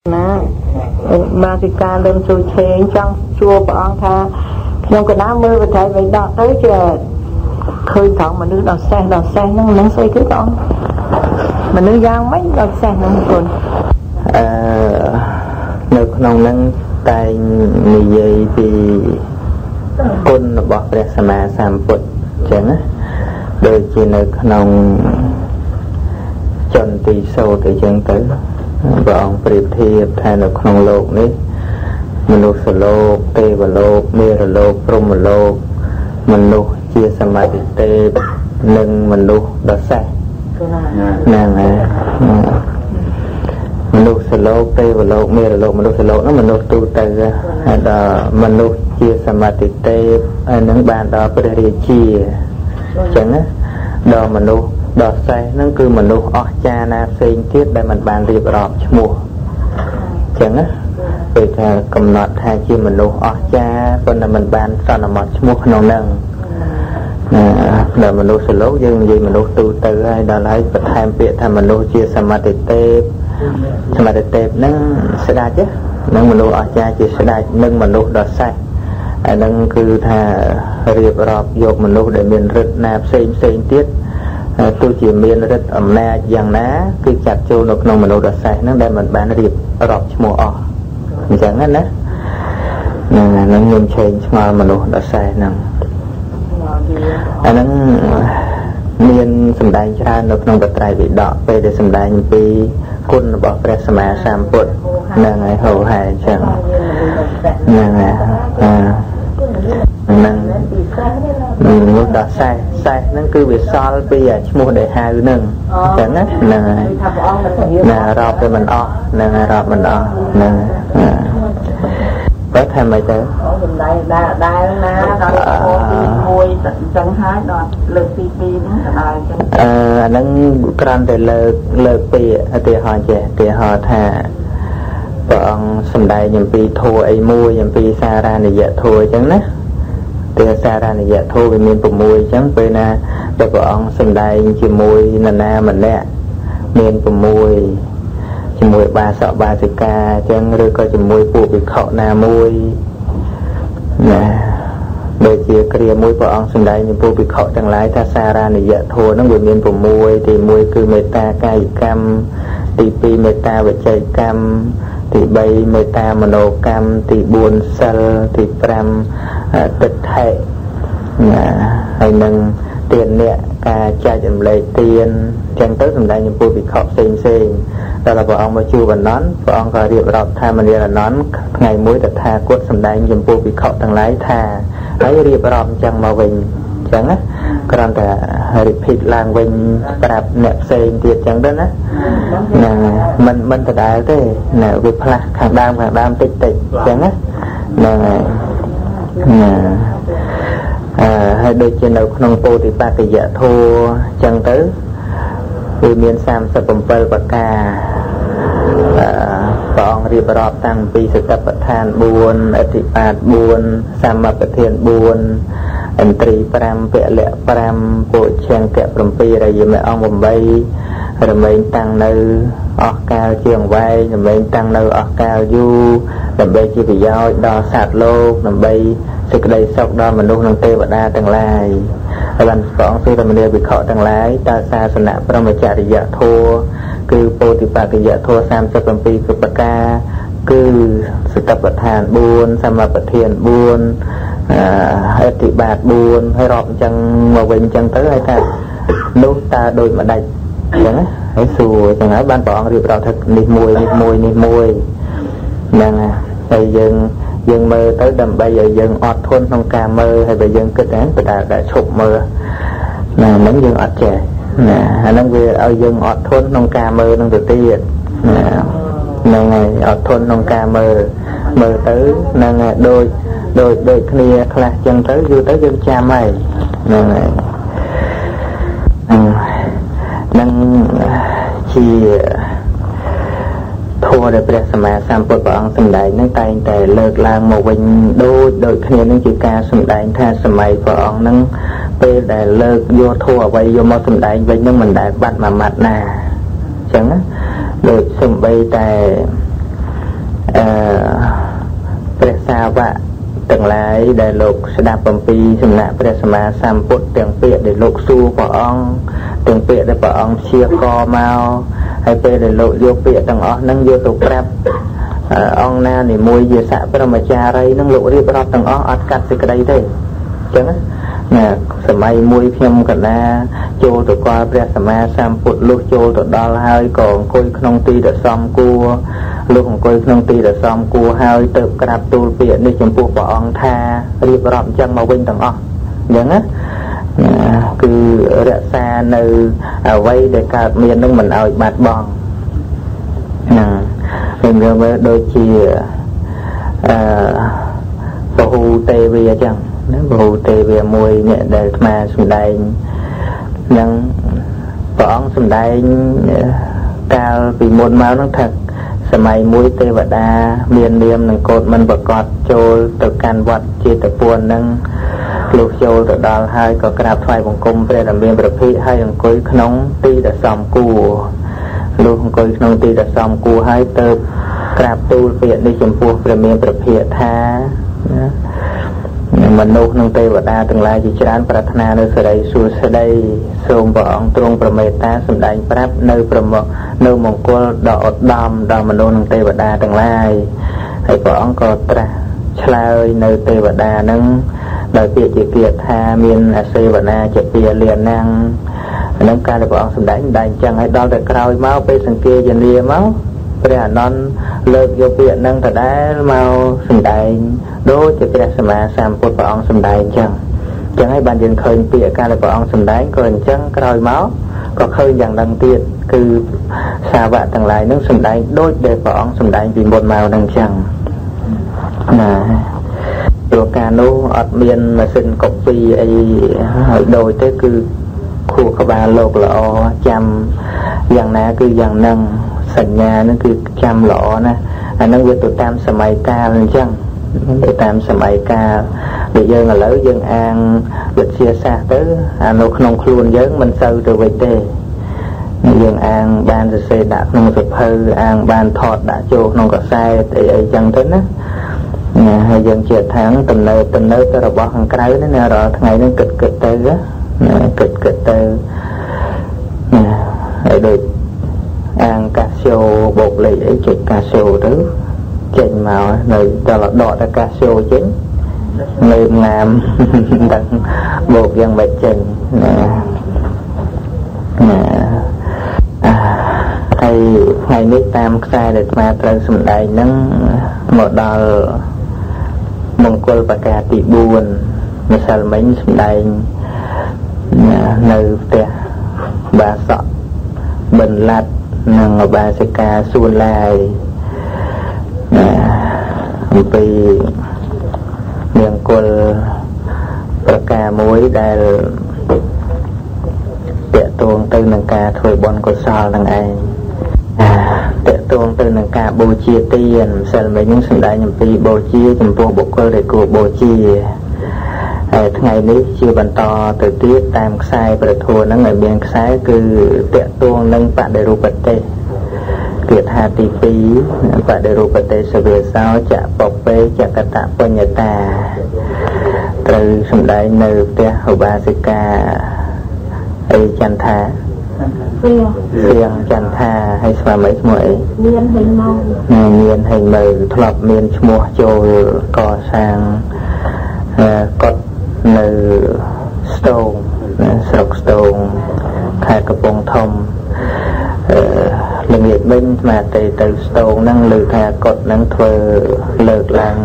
ណាបានពីការលើជួយឆេងចង់ជួព្រះអង្គថាខ្ញុំកណាមើលវិថីវិញដកទៅជាឃើញថងមនុស្សដល់សេះហ្នឹងស្អីគឺបងមនុស្សយ៉ាងម៉េចដល់សេះហ្នឹងគុណនៅក្នុងហ្នឹងតែងនិយាយពីគុណរបស់ព្រះសម្មាសម្ពុទ្ធអញ្ចឹងណាដូចជានៅក្នុងចន្ទទីសូត្រអញ្ចឹងទៅព្រះអង្គប្រៀបធៀបថានៅក្នុងโลกនេះមនុស្សលោកទេវលោកមេរលោកព្រហ្មលោកមនុស្សជាសមាធិទេពនិងមនុស្សដសេះហ្នឹងហើយមនុស្សលោកទេវលោកមេរលោកមនុស្សលោកនោះមនុស្សទូទៅហើយដល់មនុស្សជាសមាធិទេពហើយនឹងបានដល់ព្រះរាជាអញ្ចឹងណាដល់មនុស្សដល់សេះហ្នឹងគឺមនុស្សអស្ចារ្យណាផ្សេងទៀតដែលมันបានរៀបរាប់ឈ្មោះអញ្ចឹងណាពេលថាកំណត់ថាជាមនុស្សអស្ចារ្យប៉ុន្តែมันបានសន្មតឈ្មោះក្នុងហ្នឹងដល់មនុស្សលោកយើងនិយាយមនុស្សទូទៅហើយដល់ហើយបន្ថែមពាក្យថាមនុស្សជាសមាធិទេពហ្នឹងស្ដេចហ្នឹងមនុស្សអស្ចារ្យជាស្ដេចនិងមនុស្សដល់សេះអាហ្នឹងគឺថារៀបរាប់យកមនុស្សដែលមានឫទ្ធិណាផ្សេងទៀតទោះជាមានឫទ្ធិអំណាចយ៉ាងណាគឺចាត់ចូលនៅក្នុងមនុស្សដសេះហ្នឹងដែលមិនបានរៀបរាប់ឈ្មោះអស់អញ្ចឹងណាហ្នឹងខ្ញុំឆេងឆ្ងល់មនុស្សដសេះហ្នឹងអាហ្នឹងមានសម្ដែងច្រើននៅក្នុងបត្រៃវិដកពេលដែលសម្ដែងអំពីគុណរបស់ព្រះសម្មាសម្ពុទ្ធហ្នឹងហើយហៅហែអញ្ចឹងហ្នឹងហើយហ្នឹងមនុស្សដល់សេះហ្នឹងគឺវាសល់ពីឈ្មោះដែលហៅហ្នឹងអញ្ចឹងណាហ្នឹងហើយណារាប់ទៅមិនអស់ហ្នឹងហើយរាប់មិនអស់ហ្នឹងបើថាមិនទៅសំដែងដែលណាដល់មួយអញ្ចឹងហើយដល់លើកទី2ហ្នឹងក៏ដល់អញ្ចឹងអាហ្នឹងគ្រាន់តែលើកពីឧទាហរណ៍ចេះឧទាហរណ៍ថាព្រះអង្គសំដែងអំពីធម៌អីមួយអំពីសារនិយធម៌អញ្ចឹងណាទេសារនិយធម៌វាមាន6អញ្ចឹងពេលណាដែលព្រះអង្គសម្ដែងជាមួយនរណាម្នាក់មាន6ជាមួយបាសកបាសិកាអញ្ចឹងឬក៏ជាមួយពួកភិក្ខុណាមួយណាដូចជាគ្រាមួយព្រះអង្គសម្ដែងចំពោះភិក្ខុទាំងឡាយថាសារនិយធម៌ហ្នឹងវាមាន6ទី1គឺមេត្តាកាយកម្មទី2មេត្តាវិច័យកម្មទី3មេត្តាមនោកម្មទី4សិលទី5ទិដ្ឋិហើយនឹងទានអ្នកការចែករំលែកទានចឹងទៅសម្ដែងចំពោះភិក្ខុផ្សេងដល់ព្រះអង្គមកជួបអនន្តព្រះអង្គក៏រៀបរាប់ថាមនាលអនន្តថ្ងៃមួយតថាគតសម្ដែងចំពោះភិក្ខុទាំងឡាយថាហើយរៀបរាប់អញ្ចឹងមកវិញអញ្ចឹងណាគ្រាន់តែ repeat ឡើងវិញប្រាប់អ្នកផ្សេងទៀតអញ្ចឹងទៅណាមិនដដែលទេណាវាផ្លាស់ខាងដើមតិចអញ្ចឹងណាហ្នឹងហើយហើយដូចជានៅក្នុងពោធិបត្តិយធម៌អញ្ចឹងទៅវាមាន37ប្រការព្រះអង្គរៀបរាប់តាំងពីសតិប្បដ្ឋាន4អធិបាត4សម្មាប្រធាន4ឥន្ទ្រី5ពលៈ5ពោឆង្គៈ7រយមអង្គ8រមែងតាំងនៅអស់កាលជាងវែងរមែងតាំងនៅអស់កាលយូរដើម្បីជាប្រយោជន៍ដល់សត្វលោកដើម្បីសេចក្តីសុខដល់មនុស្សនិងទេវតាទាំងឡាយហើយបានព្រះអង្គសួរមនាលភិក្ខុទាំងឡាយតើសាសនាព្រហ្មចរិយធម៌គឺពោធិបត្តិយធម៌37គឺប្រការគឺសតិប្បដ្ឋាន4សម្មាប្រធាន4អធិបាត4ហើយរាប់អញ្ចឹងមកវិញអញ្ចឹងទៅហើយថានោះតើដូចម្ដេចអញ្ចឹងណាហើយសួរអញ្ចឹងហើយបានព្រះអង្គរៀបរាប់ថានេះមួយហ្នឹងហើយយើងមើលទៅដើម្បីឲ្យយើងអត់ធន់ក្នុងការមើលហើយបើយើងគិតហ្នឹងបដាដែលឈប់មើលណាហ្នឹងយើងអត់ចេះណាអាហ្នឹងវាឲ្យយើងអត់ធន់ក្នុងការមើលនឹងទៅទៀតណាហ្នឹងហើយអត់ធន់ក្នុងការមើលទៅហ្នឹងហើយដូចគ្នាខ្លះចឹងទៅយូរទៅយើងចាំហើយហ្នឹងហើយហ្នឹងជាធម៌ដែលព្រះសម្មាសម្ពុទ្ធព្រះអង្គសម្ដែងនឹងតែងតែលើកឡើងមកវិញដូចគ្នានឹងជាការសម្ដែងថាសម័យព្រះអង្គនឹងពេលដែលលើកយកធម៌អ្វីយកមកសម្ដែងវិញនឹងមិនដែលបាត់មួយម៉ាត់ណាអញ្ចឹងណាដូចសំបីតែ វៈទាំងឡាយដែលលោកស្ដាប់អំពីសំណាក់ព្រះសម្មាសម្ពុទ្ធទាំងពាក្យដែលលោកសួរព្រះអង្គទាំងពាក្យដែលព្រះអង្គព្យាករមកហើយពេលដែលលោកយកពាក្យទាំងអស់ហ្នឹងយកទៅប្រាប់អង្គណានិមួយជាសកព្រមចារីនឹងលោករៀបរាប់ទាំងអស់អត់កាត់សេចក្តីទេអញ្ចឹងណាសម័យមួយខ្ញុំកណាចូលទៅគាល់ព្រះសម្មាសម្ពុទ្ធលុះចូលទៅដល់ហើយក៏អង្គុយក្នុងទីដែលសមគួរលុះអង្គុយក្នុងទីដែលសមគួរហើយទៅក្រាបទូលពាក្យនេះចំពោះព្រះអង្គថារៀបរាប់អញ្ចឹងមកវិញទាំងអស់អញ្ចឹងណាគឺរក្សានៅអ្វីដែលកើតមាននឹងមិនឲ្យបាត់បង់ណាខ្ញុំមើលដូចជាពហុទេវីអញ្ចឹងណាពហុទេវីមួយអ្នកដែលអាត្មាសម្ដែងនឹងព្រះអង្គសម្ដែងកាលពីមុនមកនោះថាសម័យមួយទេវតាមាននាមនឹងកូនមិនប្រកបចូលទៅកាន់វត្តចេតពុននឹងលុះចូលទៅដល់ហើយក៏ក្រាបថ្វាយបង្គំព្រះរាមាព្រះភិក្ខហើយអង្គុយក្នុងទីដែលសមគួរលុះអង្គុយក្នុងទីដែលសមគួរហើយទៅក្រាបទូលពាក្យនេះចំពោះព្រះរាមាព្រះភិក្ខថាមនុស្សនិងទេវតាទាំងឡាយជាច្រើនប្រាថ្នានៅសេរីសួស្តីសូមព្រះអង្គទ្រង់ប្រមេត្តាសម្ដែងប្រាប់នៅមង្គលដ៏ឧត្តមដល់មនុស្សនិងទេវតាទាំងឡាយហើយព្រះអង្គក៏ត្រាស់ឆ្លើយនៅទេវតានឹងដោយពាក្យជាគាថាមានអសេវនាជាពាលាណាំងនឹងការដែលព្រះអង្គសម្ដែងអញ្ចឹងហើយដល់តែក្រោយមកពេលសង្គាយនាមកព្រះអានន្ទលើកយកពាក្យនឹងដដែលមកសម្ដែងដូចជាព្រះសម្មាសម្ពុទ្ធព្រះអង្គសម្ដែងអញ្ចឹងហើយបានយើងឃើញពាក្យការដែលព្រះអង្គសម្ដែងក៏អញ្ចឹងក្រោយមកក៏ឃើញយ៉ាងដឹងទៀតគឺសាវកទាំងឡាយនឹងសម្ដែងដូចដែលព្រះអង្គសម្ដែងពីមុនមកនឹងអញ្ចឹងណាព្រោះការនោះអត់មានម៉ាស៊ីនកូពីអីឲ្យដូចទេគឺខួរក្បាលលោកល្អចាំយ៉ាងណាគឺយ៉ាងហ្នឹងសញ្ញាហ្នឹងគឺចាំល្អណាអាហ្នឹងវាទៅតាមសម័យកាលអញ្ចឹងទៅតាមសម័យកាលដូចយើងឥឡូវយើងអាងវិទ្យាសាស្ត្រទៅអានៅក្នុងខ្លួនយើងមិនសូវទៅវិញទេយើងអាងបានសរសេរដាក់ក្នុងសៀវភៅអាងបានថតដាក់ចូលក្នុងកាសែតអីចឹងទៅណាហើយយើងជាថាងទំនើបទៅរបស់ខាងក្រៅណារាល់ថ្ងៃហ្នឹងគិតទៅណាគិតទៅហើយដូចអាងកាសៀវបូកលេខអីចុចកាសៀវទៅចេញមកនៅដល់ដកតែកាសៀវចេញនៅងាមដឹងបូកយ៉ាងម៉េចចេញណាហើយថ្ងៃនេះតាមខ្សែដែលស្មាត្រូវសម្ដែងហ្នឹងមកដល់មង្គលប្រការទី4ម្សិលមិញសម្ដែងនៅផ្ទះបាសកបិនឡាត់និងបាសិកាសួនឡាយអំពីមង្គលប្រការមួយដែលតាក់ទងទៅនឹងការធ្វើបុណ្យកុសលនឹងឯងតាក់ទងទៅនឹងការបូជាទានម្សិលមិញនឹងសម្ដែងអំពីបូជាចំពោះបុគ្គលដែលគួរបូជាហើយថ្ងៃនេះជាបន្តទៅទៀតតាមខ្សែព្រះធម៌ហ្នឹងឲ្យមានខ្សែគឺតាក់ទងនឹងបដិរូបទេសគាថាទី2បដិរូបទេសវេសោចៈបពេចកតបញ្ញតាត្រូវសម្ដែងនៅផ្ទះឧបាសិកាអីចន្ទថាសៀងចន្ទថាហើយស្វាមីឈ្មោះអីមានហេងមើធ្លាប់មានឈ្មោះចូលកសាងកុដិនៅស្ទងស្រុកស្ទងខេត្តកំពង់ធំល្ងាចមិញស្មាទៅស្ទងហ្នឹងលើថាកុដិហ្នឹងធ្វើលើកឡើង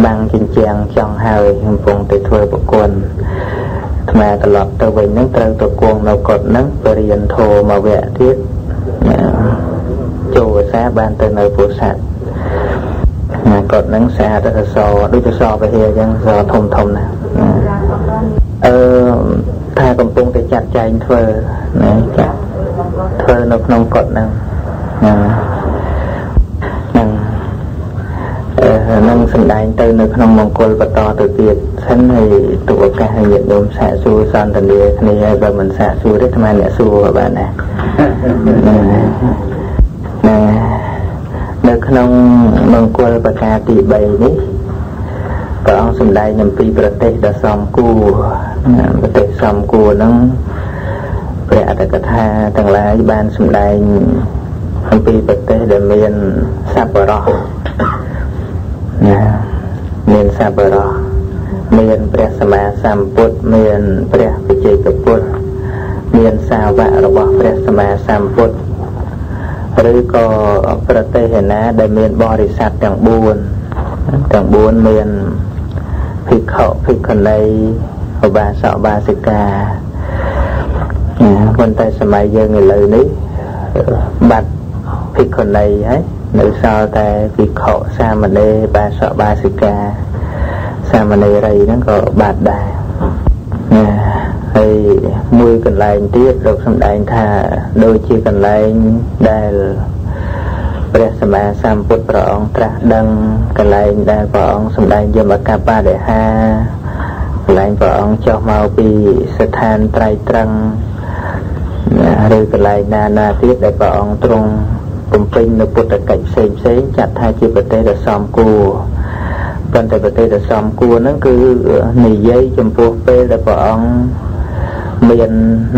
បាំងជញ្ជាំងចង់ហើយកំពុងទៅធ្វើប្រគុណស្មាត្រឡប់ទៅវិញហ្នឹងត្រូវទៅគង់នៅកុដិហ្នឹងបរិញ្ញាធម៌មកវគ្គទៀតចូលភាសាបានទៅនៅពោធិ៍សាត់កុដិហ្នឹងស្អាតទៅសដូចសពហិយអញ្ចឹងសធំណាថាកំពុងតែចាត់ចែងធ្វើណាចាត់ធ្វើនៅក្នុងកុដិហ្នឹងនឹងសម្ដែងទៅនៅក្នុងមង្គលបន្តទៅទៀតសិនហើយទូឱកាសឲ្យញាតិញោមសាកសួរសន្ទនាគ្នាហើយបើមិនសាកសួរទេអាអ្នកសួរបានដែរនៅ នៅក្នុងមង្គលប្រការទី3នេះព្រះអង្គសម្ដែងអំពីប្រទេសដ៏សមគួរប្រទេសសមគួរហ្នឹងព្រះអត្តកថាទាំងឡាយបានសម្ដែងអំពីប្រទេសដែលមានសប្បុរសមានសប្បុរសមានព្រះសម្មាសម្ពុទ្ធមានព្រះវិជ័យកពុទ្ធមានសាវករបស់ព្រះសម្មាសម្ពុទ្ធឬក៏ប្រទេសឯណាដែលមានបរិស័ទទាំង4មានភិក្ខុភិក្ខុនីឧបាសកឧបាសិកាប៉ុន្តែសម័យយើងឥឡូវនេះបាត់ភិក្ខុនីហើយនៅសល់តែភិក្ខុសាមណេរឧបាសកឧបាសិកាសាមណេរីហ្នឹងក៏បាត់ដែរហើយមួយកន្លែងទៀតលោកសម្ដែងថាដូចជាកន្លែងដែលព្រះសម្មាសម្ពុទ្ធព្រះអង្គត្រាស់ដឹងកន្លែងដែលព្រះអង្គសម្ដែងយមកបដិហាកន្លែងព្រះអង្គចុះមកពីស្ថានត្រៃត្រឹងឬកន្លែងណាទៀតដែលព្រះអង្គទ្រង់បំពេញនៅពុទ្ធកិច្ចផ្សេងចាត់ថាជាប្រទេសដ៏សមគួរប៉ុន្តែប្រទេសដ៏សមគួរហ្នឹងគឺនិយាយចំពោះពេលដែលព្រះអង្គមាន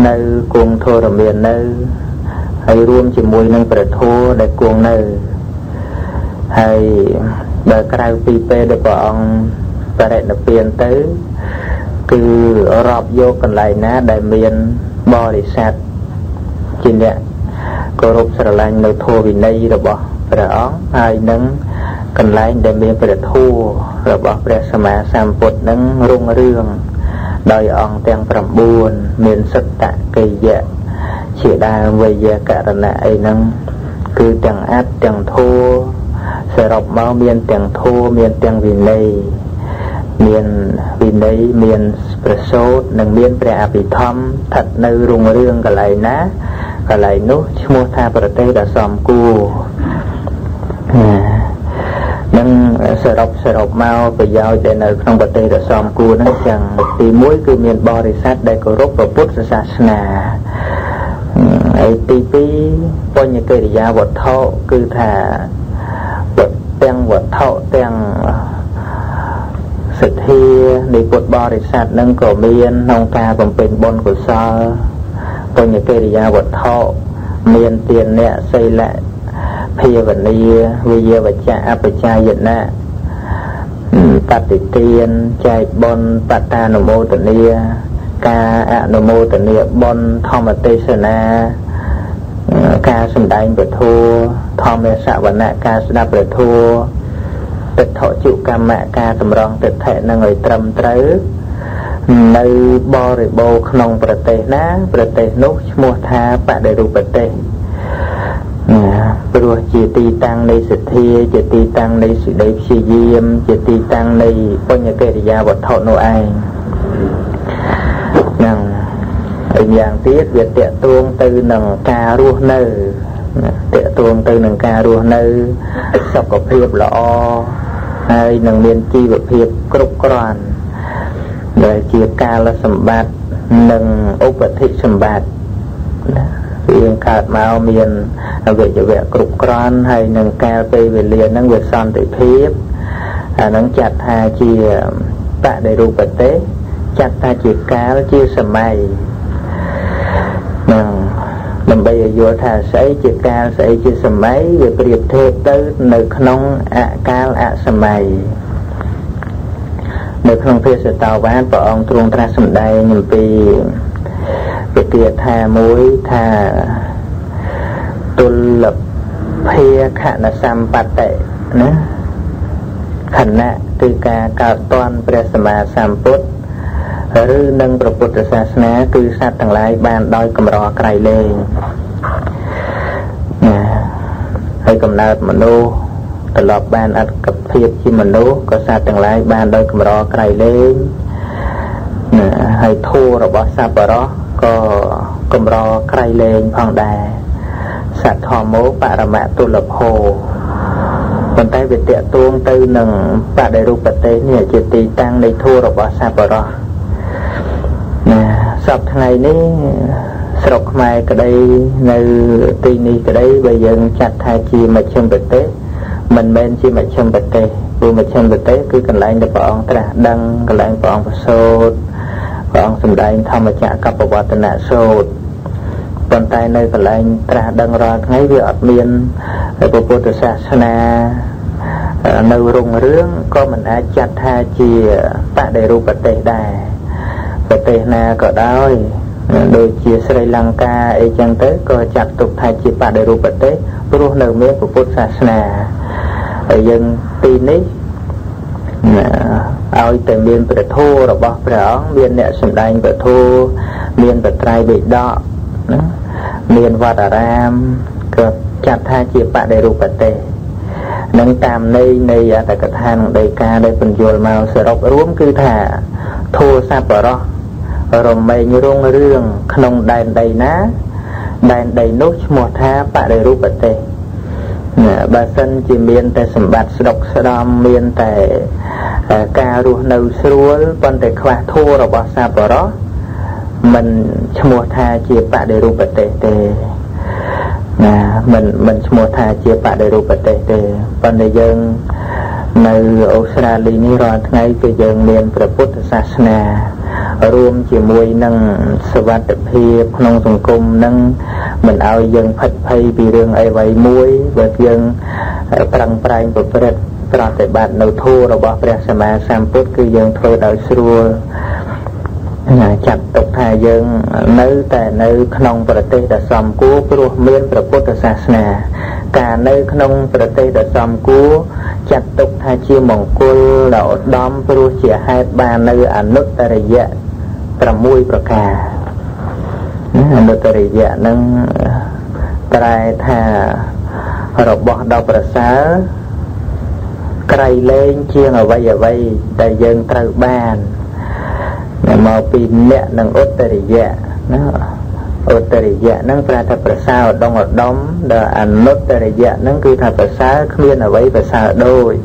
នៅគង់ធរមាននៅហើយរួមជាមួយនឹងព្រះធម៌ដែលគង់នៅហើយបើក្រៅពីពេលដែលព្រះអង្គបរិនិព្វានទៅគឺរាប់យកកន្លែងណាដែលមានបរិស័ទជាអ្នកគោរពស្រឡាញ់នៅធម៌វិន័យរបស់ព្រះអង្គហើយនឹងកន្លែងដែលមានព្រះធម៌របស់ព្រះសម្មាសម្ពុទ្ធនឹងរុងរឿងដោយអង្គទាំង9មានសត្តកិយៈជាដើមវេយករណៈអីហ្នឹងគឺទាំងអត្តទាំងធម៌សរុបមកមានទាំងធម៌មានទាំងវិន័យមានវិន័យមានប្រសូតនិងមានព្រះអភិធម្មស្ថិតនៅរុងរឿងកន្លែងណាកន្លែងនោះឈ្មោះថាប្រទេសដ៏សមគួរនឹងសរុបមកប្រយោជន៍ដែលនៅក្នុងប្រទេសដ៏សមគួរហ្នឹងចឹងទី1គឺមានបរិស័ទដែលគោរពព្រះពុទ្ធសាសនាហើយទី2បញ្ញកិរិយាវត្ថុគឺថាទាំងវត្ថុទាំងសទ្ធានៃពុទ្ធបរិស័ទនឹងក៏មានក្នុងការបំពេញបុណ្យកុសលបញ្ញកិរិយាវត្ថុមានទានៈសីលៈភាវនាវិយវចៈអបជាយណៈបតិទានចែកបុណ្យបតានុមោទនាការអនុមោទនាបុណ្យធម្មទេសនាការសម្ដែងពធធម្មសវនៈការស្ដាប់ពធទិដ្ឋជុកម្មៈការតម្រង់ទិដ្ឋិនឹងឲ្យត្រឹមត្រូវនៅបរិបូរក្នុងប្រទេសណាប្រទេសនោះឈ្មោះថាបដិរូបប្រទេសព្រោះជាទីតាំងនៃសទ្ធាជាទីតាំងនៃសេចក្តីព្យាយាមជាទីតាំងនៃបញ្ញកិរិយាវត្ថុនោះឯងហ្នឹងហើយយ៉ាងទៀតវាតេតួងទៅនឹងការរស់នៅតេតួងទៅនឹងការរស់នៅសុខភាពល្អហើយនឹងមានជីវភាពគ្រប់គ្រាន់ដែលជាកាលសម្បត្តិនិងឧបតិសម្បត្តិវាកើតមកមានអវយវៈគ្រប់គ្រាន់ហើយនឹងកាលពេលវេលាហ្នឹងវាសន្តិភាពអាហ្នឹងចាត់ថាជាបដិរូបទេសចាត់ថាជាកាលជាសម័យហ្នឹងដើម្បីឲ្យយល់ថាស្អីជាកាលស្អីជាសម័យវាប្រៀបធៀបទៅនៅក្នុងអកាលអសម័យនៅក្នុងភាសាតាវ៉ានព្រះអង្គទ្រង់ត្រាស់សម្ដែងអំពីវិទ្យាថាមួយថាទុលភាខណសម្បត្តិណាខណៈគឺការកើតទាន់ព្រះសម្មាសម្ពុទ្ធឬនឹងព្រះពុទ្ធសាសនាគឺសត្វទាំងឡាយបានដោយកម្រក្រៃលែងណាហើយកំណើតមនុស្សត្រឡប់បានអត្តភាពជាមនុស្សក៏សត្វទាំងឡាយបានដោយកម្រក្រៃលែងណាហើយធម៌របស់សប្បុរសក៏កម្រក្រៃលែងផងដែរសត្វធម្មោបរមតុលភោប៉ុន្តែវាតេតួងទៅនឹងបដិរូបប្រទេសនេះជាទីតាំងនៃធម៌របស់សប្បុរសណាសពថ្ងៃនេះស្រុកខ្មែរក្តីនៅទីនេះក្តីបើយើងចាត់ថាជាមជ្ឈិមប្រទេស mình men chi mà châm bật tê vừa mà châm bật tê cứ cần lại để bọn ta đăng cần lại bọn sốt bọn sầm đại tham mà chả cặp vào tận nạ sốt còn tay nơi cần lại ta đăng ra ngay việc miền bộ phận sát na nơi rung rướng có mình ai chặt hai chi tại đầy ru bật tê đài bật tê na có đôi đôi chia Sri Lanka ấy chẳng tới có chặt tục thay chi tại đầy ru bật tê ruột nơi miền bộ phận sát na ở dân tin ấy ai từ miền bờ thô rồi bỏ bờ miền nẹt sầm đai bờ thô miền bờ trai bị đọ miền Wat Aram có chặt hai chia bạc đầy đủ bát tê nâng tam này tại cái than đầy ca đầy phần dồi màu sờ rọc rúm cứ thả thô sa bờ đó rồi mày như rong rương không đàn đầy ná đàn đầy nốt một tha bạc đầy đủ bát tê bà sân chỉ miền tại sầm bát độc sầm miền tại ca ruột nâu sứa còn tại khoa thô rồi bỏ sa bờ đó mình mua tha chia bạc đầy đủ bát tê mình mua tha chia bạc đầy đủ bát tê còn để dân nơi Australia này rồi ngay cái dân miền Phật Sasna rùm chỉ mùi nâng svat phiệp nông sùng cung nâng mình ao dân phật phay vì đường ấy vậy muối và dân prang prang bậc phật ra tại bạn nấu thô rồi bỏ ra sama samput cứ dân thôi đợi xua chặt tục thà dân nơi tại nơi nông Phật tây đã xóm cú pro miền Phật Sasna cả nơi nông Phật tây đã xóm cú chặt tục thà chia mong cul đậu đom pro chia hai ba nơi ảnh nút tại dạ mùi bậc cả nút tại dạ nâng trai thà rồi bỏ đau bờ xá cây lên chiên ở vây đại dân trâu ban màu pin nè nâng ốt tây dạ nâng ra thập bờ sao đông ở đông đờ ảnh nút tây dạ nâng cứ thập bờ xá khmiên ở vây bờ sao đôi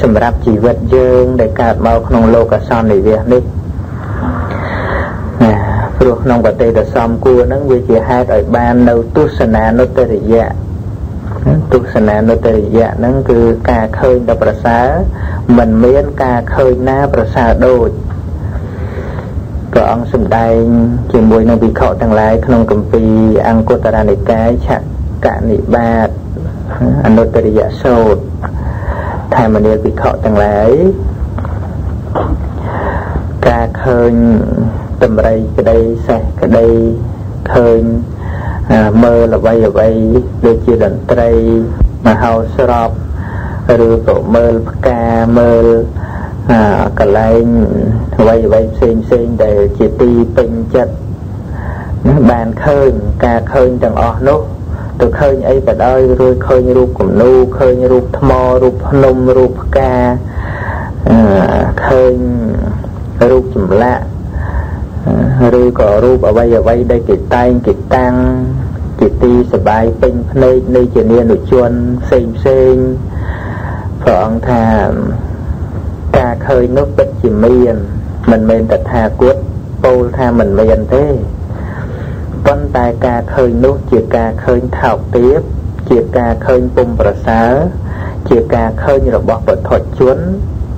sầm rạp chỉ vật dương để cả màu không lô cả son để việc đi ruột nông bờ tây đã xóm cua nâng về chỉ hai ở ban đầu tu sana nút tây dạ nâng cứ ca khơi đập bờ xá mình miễn ca khơi na bờ xá đôi có ông sum đai chỉ mùi nông bị khọ tăng lại không cầm pi ăn cô ta này cái chặt cả nị ba anh nút tây dạ sâu thay mà bị khọ tăng lại ca khơi tầm đây cái đây xe cái đây khơi mơ là vay để chia đần tây mà hao srop rồi tổ mơ ca mơ cả lại vay xin để chia ti pin chất bàn khơi ca khơi chẳng ở nốt từ khơi ấy cả đời rồi khơi như ruột cùng nu khơi như ruột thmo ruột nôm ruột ca khơi ruột chùm lạ rồi có ruột ở vay đây cái tay cái tăng cái ti sờ bài pin nơi chỉ niên được chuồn xem phượng thà ca khơi nước bích chỉ miền mình đặt thà cuốt pol tha mình miền thế con tai ca khơi nước chỉ ca khơi thảo tiếp chỉ ca khơi bung bờ xá chỉ ca khơi như là bọ bật thuật chuốn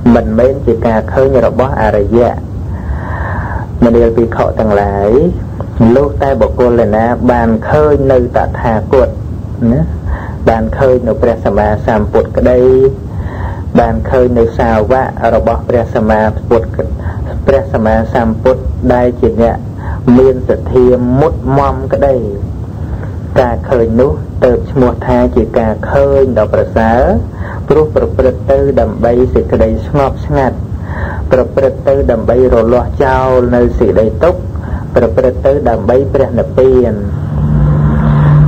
mình men chỉ ca khơi như là bọ dạ mình đều bị khọ tăng lại lúc tay bộ cô là na bàn khơi nơi tạ thà cuột bàn khơi nơi Presama Samput cái đây bàn khơi nơi sao vạ ở bọ Presama Samput đây chỉ nhẹ miên sự thiêm mút mom cái đây ca khơi nút từ một tha chỉ ca khơi đọc bờ xá rút bờ tư đầm bay sự cái đây ngọt ngạt bờ tư đầm bay rồi loa trao nơi sự đầy tốc bờ tư đầm bay bờ nập tiền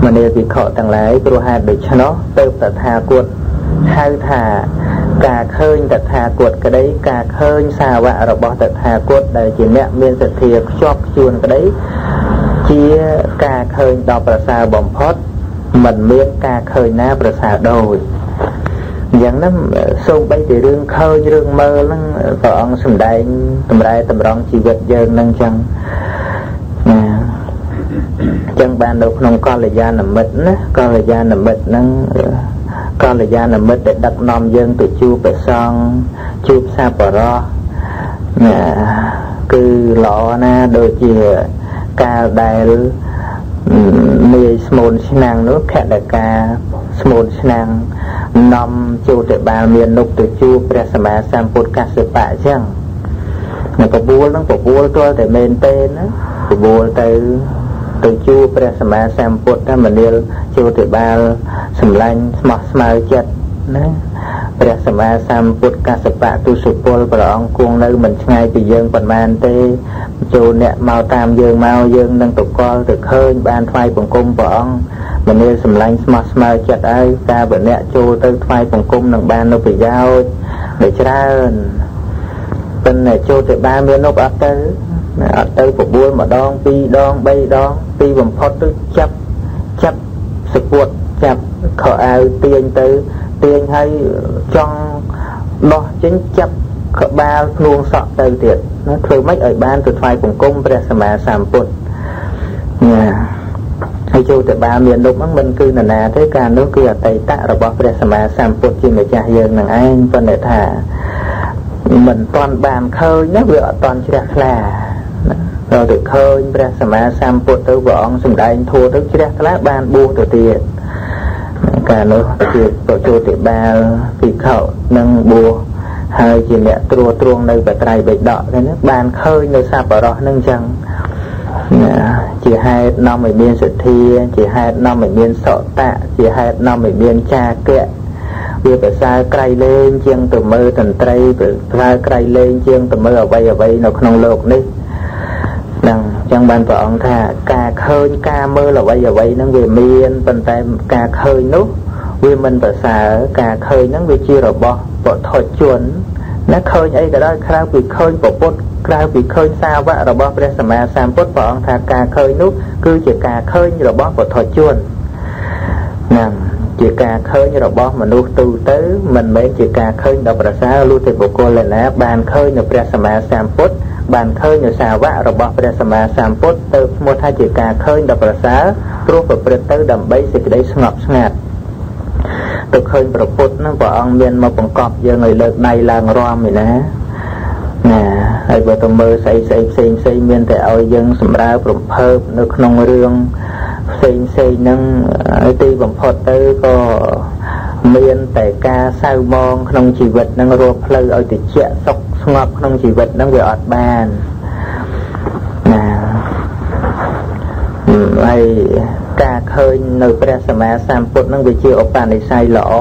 mà nếu bị khọ tăng lại bờ hạt để cho nó từ tạt hà cuột hai thà ca khơi tạt hà cuột cái đấy ca khơi sao vạ rồi bỏ tạt hà cuột đây chỉ nhẹ miên sự thiệp chọc chuồn cái đấy chia ca khơi đọc bờ xá bom phốt mình miên ca khơi ná bờ xá đôiอย่างนั้นส่งไปแต่เรื่องเคยเรื่องเมื่อนั่งก็องสมได้ตำไรตำรองชีวิตเยินนั่งจังบานเราขนมก้อนระยะหนำมิดนะก้อนระยะหนำมิดนั่ง កល្យាណមិត្តដែលដឹកនាំយើងទៅជួបព្រះសង្ឃជួបសាបរោះណាគឺល្អណាស់ដូចជាកាលដែលនាយស្មូនឆ្នាំងនោះខដកាស្មូនឆ្នាំងនាំជោតិបាលមាននុកទៅជួបព្រះសម្មាសម្ពុទ្ធកស្សបៈអញ្ចឹងនៅបបួលនឹងបបួលទាល់តែមែនទេណាបបួលទៅជួបព្រះសម្មាសម្ពុទ្ធតែមនាលជោតិបាលសម្លាញ់ស្មោះស្មៅចិត្តណាព្រះសម្មាសម្ពុទ្ធកស្សបៈទុសុពលព្រះអង្គគង់នៅមិនឆ្ងាយពីយើងប៉ុន្មានទេចូលអ្នកមកតាមយើងមកយើងនឹងតកល់ទៅឃើញបានថ្វាយបង្គំព្រះអង្គមនាលសម្លាញ់ស្មោះស្មៅចិត្តហើយការបើអ្នកចូលទៅថ្វាយបង្គំនឹងបាននូវប្រយោជន៍ដ៏ច្រើនប៉ុន្តែចូលទៅបានមាននូវអត់ទៅបបួលម្ដង2ដង3ដងទីបំផុតទៅចាប់សពួតចាប់ខោអាវទាញទៅទាញឲ្យចង់ដោះចេញចាប់ក្បាលភ្នួងសក់ទៅទៀតណាធ្វើម៉េចឲ្យបានទៅថ្វាយបង្គំព្រះសម្មាសម្ពុទ្ធណាហើយចូលទៅបានមាននោះហ្នឹងមិនគឺនរណាទេការនោះគឺអតីតៈរបស់ព្រះសម្មាសម្ពុទ្ធជាម្ចាស់យើងនឹងឯងប៉ុន្តែថាមិនទាន់បានឃើញណាវាអត់ទាន់ជ្រះថ្លាដល់ទៅឃើញព្រះសម្មាសម្ពុទ្ធទៅព្រះអង្គសម្ដែងធម៌ទៅជ្រះថ្លាបានបួសទៅទៀតកាលនោះជាចូលទៅបាលភិក្ខុនឹងបួសហើយជាអ្នកត្រួតត្រងនៅបត្រៃបិដកនេះបានឃើញនៅសប្បុរសនឹងចឹងជាហេតុនាំឲ្យមានសទ្ធាជាហេតុនាំឲ្យមានសតៈជាហេតុនាំឲ្យមានចាគៈវាប្រសើរក្រៃលែងជាងទៅមើលតន្ត្រីប្រសើរក្រៃលែងជាងទៅមើលអ្វីនៅក្នុងโลกនេះហ្នឹងចឹងបានព្រះអង្គថាការឃើញការមើលអ្វីហ្នឹងវាមានប៉ុន្តែការឃើញនោះវាមិនប្រសើរការឃើញហ្នឹងវាជារបស់ពុទ្ធជនណាឃើញអីក៏ដោយក្រៅពីឃើញពុទ្ធក្រៅពីឃើញសាវករបស់ព្រះសម្មាសម្ពុទ្ធព្រះអង្គថាការឃើញនោះគឺជាការឃើញរបស់ពុទ្ធជនហ្នឹងជាការឃើញរបស់មនុស្សទូទៅមិនមែនជាការឃើញដ៏ប្រសើរលុះតែបុគ្គលណាបានឃើញនៅព្រះសម្មាសម្ពុទ្ធបានឃើញនៅសាវករបស់ព្រះសម្មាសម្ពុទ្ធទៅឈ្មោះថាជាការឃើញដ៏ប្រសើរព្រោះប្រព្រឹត្តទៅដើម្បីសេចក្តីស្ងប់ស្ងាត់ទៅឃើញព្រះពុទ្ធហ្នឹងព្រះអង្គមានមកបង្កប់យើងឲ្យលើកដៃឡើងរំឯណាហើយបើទៅមើលស្អីផ្សេងមានតែឲ្យយើងសម្រើប្រភើបនៅក្នុងរឿងផ្សេងហ្នឹងទីបំផុតទៅក៏មានតែការសៅមងក្នុងជីវិតហ្នឹងរកផ្លូវឲ្យតិចសុខស្ងប់ក្នុងជីវិតហ្នឹងវាអត់បានណាហើយការឃើញនៅព្រះសម្មាសម្ពុទ្ធហ្នឹងវាជាឧបនិស្ស័យល្អ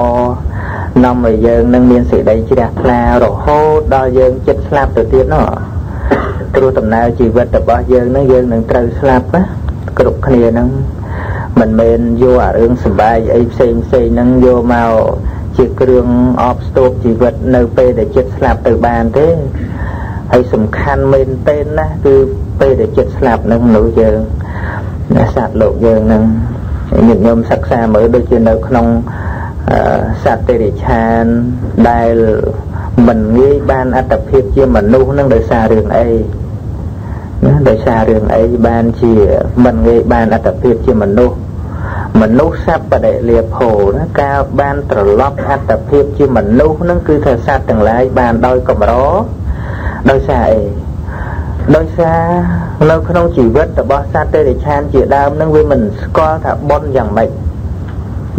នាំឲ្យយើងនឹងមានសេចក្តីជ្រះថ្លារហូតដល់យើងចិត្តស្លាប់ទៅទៀតនោះព្រោះដំណើរជីវិតរបស់យើងនឹងត្រូវស្លាប់ណាគ្រប់គ្នាហ្នឹងមិនមែនយកអារឿងសបាយអីផ្សេងហ្នឹងយកមកជាគ្រឿងអបស្ទប់ជីវិតនៅពេលដែលចិត្តស្លាប់ទៅបានទេហើយសំខាន់មែនទេណាគឺពេលដែលចិត្តស្លាប់នឹងមនុស្សយើងសត្វលោកយើងនឹងញាតិញោមសិក្សាមើលដូចជានៅក្នុងសត្វតិរិឆានដែលមិនងាយបានអត្តភាពជាមនុស្សនឹងដោយសាររឿងអីណាដោយសាររឿងអីបានជាមិនងាយបានអត្តភាពជាមនុស្សសត្វបដិលាភោណាការបានត្រឡប់អត្តភាពជាមនុស្សនឹងគឺថាសត្វទាំងឡាយបានដោយកម្រដោយសារអីដោយសារនៅក្នុងជីវិតរបស់សត្វតិរិឆានជាដើមនឹងវាមិនស្គាល់ថាបុណ្យយ៉ាងម៉េច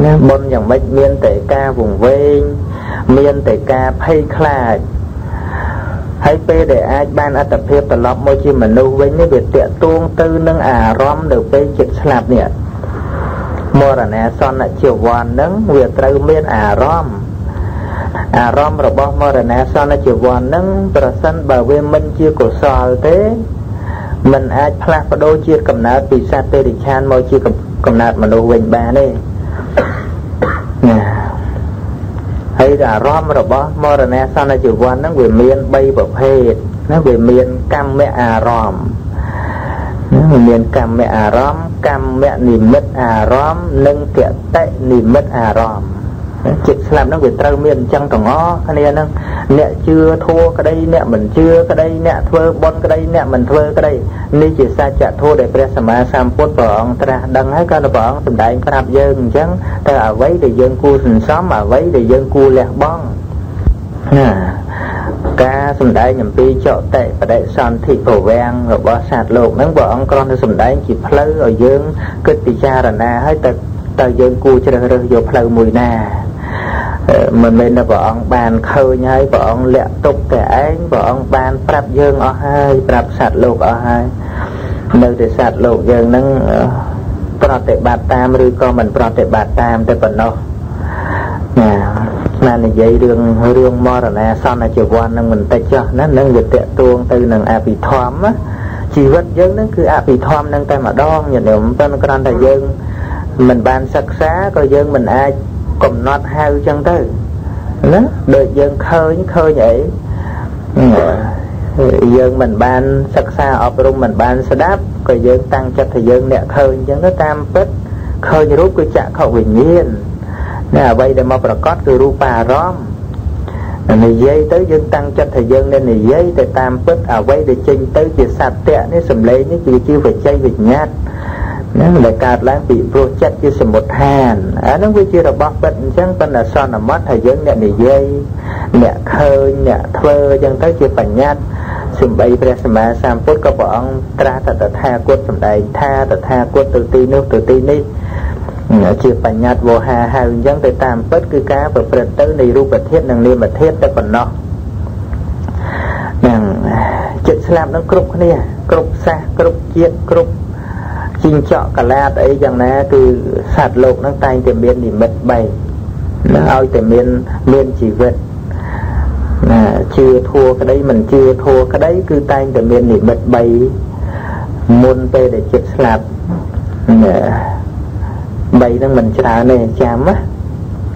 ណាបុណ្យយ៉ាងម៉េចមានតែការវង្វេងមានតែការភ័យខ្លាចហើយពេលដែលអាចបានអត្តភាពត្រឡប់មកជាមនុស្សវិញនេះវាតាក់ទងទៅនឹងអារម្មណ៍នៅពេលចិត្តស្លាប់នេះមរណសន្នជីវ័នហ្នឹងវាត្រូវមានអារម្មណ៍របស់មរណសន្នជីវ័នហ្នឹងប្រសិនបើវាមិនជាកុសលទេមិនអាចផ្លាស់ប្ដូរជាតិកំណើតពីសត្វតិរិឆានមកជាកំណើតមនុស្សវិញបានទេណាហើយអារម្មណ៍របស់មរណសន្នជីវ័នហ្នឹងវាមាន3ប្រភេទណាវាមានកម្មអារម្មណ៍វាមានកម្មអារម្មណ៍កម្មនិមិត្តអារម្មណ៍និងគតិនិមិត្តអារម្មណ៍ចិត្តស្លាប់ហ្នឹងវាត្រូវមានអញ្ចឹងទាំងអស់គ្នាហ្នឹង អ្នកជឿធัวក្តីអ្នកមិនជឿក្តីអ្នកធ្វើបុណ្យក្តីអ្នកមិនធ្វើក្តីនេះជាសច្ចធម៌ដែលព្រះសម្មាសម្ពុទ្ធព្រះអង្គត្រាស់ដឹងហើយក៏ព្រះអង្គសម្ដែងប្រាប់យើងអញ្ចឹងតើអ្វីដែលយើងគួរសន្សំអ្វីដែលយើងគួរលះបង់ការសម្ដែងអំពីចតិបដិសន្ធិប្រវាំងរបស់សត្វលោកហ្នឹងព្រះអង្គគ្រាន់តែសម្ដែងជាផ្លូវឲ្យយើងគិតពិចារណាហើយតើយើងគួរជ្រើសរើសយកផ្លូវមួយណាមិនមែនតែព្រះអង្គបានឃើញហើយព្រះអង្គលាក់ទុកតែឯងព្រះអង្គបានប្រាប់យើងអស់ហើយប្រាប់សត្វលោកអស់ហើយនៅតែសត្វលោកយើងហ្នឹងប្រតិបត្តិតាមឬក៏មិនប្រតិបត្តិតាមតែប៉ុណ្ណោះណានិយាយរឿងមរណាសន្នជីវ័ននឹងបន្តិចចុះណានឹងវាតកទួងទៅនឹងអភិធម្មណាជីវិតយើងហ្នឹងគឺអភិធម្មនឹងតែម្ដងញាតិញោមប៉ុន្តែគ្រាន់តែយើងមិនបានសិក្សាក៏យើងមិនអាចកំណត់ហៅចឹងទៅណាដូចយើងឃើញអីយើងមិនបានសិក្សាអប់រំមិនបានស្ដាប់ក៏យើងតាំងចិត្តថាយើងអ្នកឃើញចឹងទៅតាមពិតឃើញរូបគឺចក្ខុវិញ្ញាណណាអ្វីដែលមកប្រកបគឺរូបារម្មណ៍និយាយទៅយើងតាំងចិត្តថាយើងនឹងនិយាយទៅតាមពិតអ្វីដែលចេញទៅជាសត្យនេះសម្លេងនេះគឺជាវិជ័យវិញ្ញាណណាដែលកើតឡើងពីព្រោះចិត្តជាសមុទ្ឋានអានោះវាជារបស់ពិតអញ្ចឹងប៉ុន្តែសន្មតថាយើងអ្នកនិយាយអ្នកឃើញអ្នកធ្វើអញ្ចឹងទៅជាបញ្ញត្តិសម្ដីព្រះសម្មាសម្ពុទ្ធក៏ព្រះអង្គត្រាស់តថាគតសម្ដែងថាតថាគតទៅទីនោះទៅទីនេះជាបញ្ញត្តិវោហាហៅអញ្ចឹងទៅតាមពិតគឺការប្រព្រឹត្តទៅនៃរូបធាតុនិងនាមធាតុតែប៉ុណ្ណោះហ្នឹងចិត្តស្លាប់នឹងគ្រប់គ្នាគ្រប់សាសគ្រប់ជាតិគ្រប់ជីងចក់កលាតអីយ៉ាងណាគឺសត្វលោកនឹងតែងតែមាននិមិត្ត3នឹងឲ្យតែមានជីវិតណាជឿធัวក្តីមិនជឿធัวក្តីគឺតែងតែមាននិមិត្ត3មុនពេលដែលចិត្តស្លាប់ណា3ហ្នឹងមិនច្រើនទេចាំណា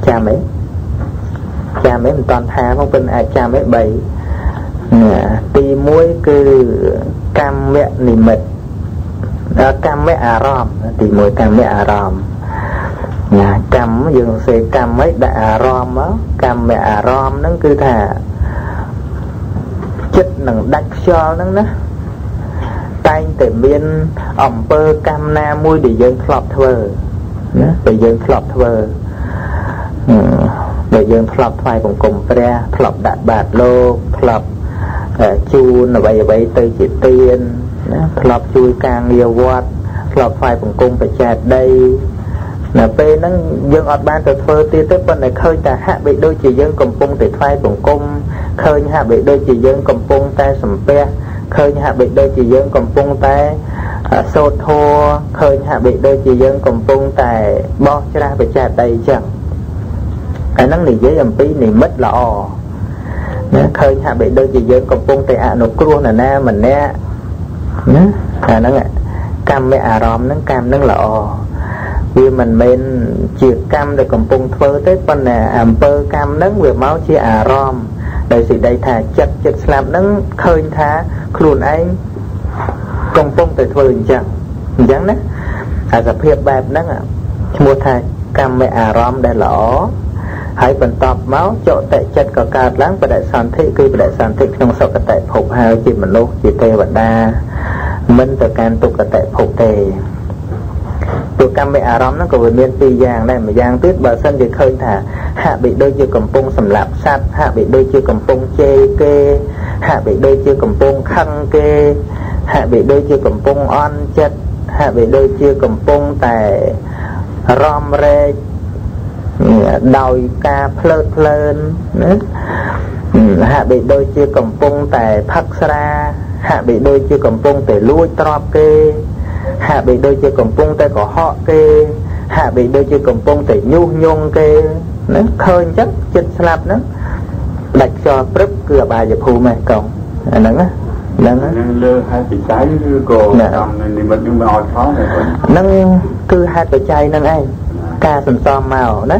ចាំអីមិនតាន់ថាផងប៉ុន្តែអាចចាំអី3ទី1គឺកម្មនិមិត្តកម្មអារម្មណ៍ទី1កម្មអារម្មណ៍ណាកម្មយើងសេកម្មអីដាក់អារម្មណ៍មកកម្មអារម្មណ៍ហ្នឹងគឺថាចិត្តនឹងដាច់ខ្យល់ហ្នឹងណាតែងតែមានអំពើកម្មណាមួយដែលយើងធ្លាប់ធ្វើណាដែលយើងធ្លាប់ធ្វើដែលយើងធ្លាប់ថ្វាយបង្គំព្រះធ្លាប់ដាក់បាតលោកធ្លាប់ជូនអ្វីទៅជាទានណាធ្លាប់ជួយការងារវត្តធ្លាប់ថ្វាយបង្គំបច្ច័យដីនៅពេលហ្នឹងយើងអត់បានទៅធ្វើទៀតទេប៉ុន្តែឃើញតែហាក់បីដូចជាយើងកំពុងតែថ្វាយបង្គំឃើញហាក់បីដូចជាយើងកំពុងតែសំពះឃើញហាក់បីដូចជាយើងកំពុងតែសូត្រធម៌ឃើញហាក់បីដូចជាយើងកំពុងតែបោះច្រាសបច្ច័យដីចឹងអាហ្នឹងនិយាយអំពីនិមិត្តល្អណាឃើញហាក់បីដូចជាយើងកំពុងតែអនុគ្រោះនរណាម្នាក់ណាអាហ្នឹងកម្មអារម្មណ៍ហ្នឹងកម្មហ្នឹងល្អវាមិនមែនជាកម្មដែលកំពុងធ្វើទេប៉ុន្តែអំពើកម្មហ្នឹងវាមកជាអារម្មណ៍ដោយសេចក្តីថាចិត្តស្លាប់ហ្នឹងឃើញថាខ្លួនឯងកំពុងតែធ្វើអញ្ចឹងណាអាសភាពបែបហ្នឹងឈ្មោះថាកម្មអារម្មណ៍ដែលល្អហើយបន្ទាប់មកចតិចិត្តក៏កើតឡើងបដិសន្ធិគឺបដិសន្ធិក្នុងសុគតិភពហើយជាមនុស្សជាទេវតាមិនទៅកាន់ទុគតិភពទេទូកម្មអារម្មណ៍ហ្នឹងក៏វាមានពីរយ៉ាងដែរមួយយ៉ាងទៀតបើសិនជាឃើញថាហាក់បីដូចជាកំពុងសម្លាប់សត្វហាក់បីដូចជាកំពុងជេរគេហាក់បីដូចជាកំពុងខឹងគេហាក់បីដូចជាកំពុងអន់ចិត្តហាក់បីដូចជាកំពុងតែរំរែកដោយការភ្លើតភ្លើនណាហាក់បីដូចជាកំពុងតែផឹកស្រាហាក់បីដូចជាកំពុងតែលួចទ្រព្យគេហាក់បីដូចជាកំពុងតែកុហកគេហាក់បីដូចជាកំពុងតែញុះញង់គេណាឃើញអញ្ចឹងចិត្តស្លាប់ហ្នឹងដាច់ខ្យល់ព្រឹបគឺអបាយភូមិហ្នឹងកងអាហ្នឹងហ្នឹងលើហេតុបច្ច័យឬក៏តាមនិមិត្តនឹងមកអត់ផងហ្នឹងគឺហេតុបច្ច័យហ្នឹងឯងការសន្សំមកណា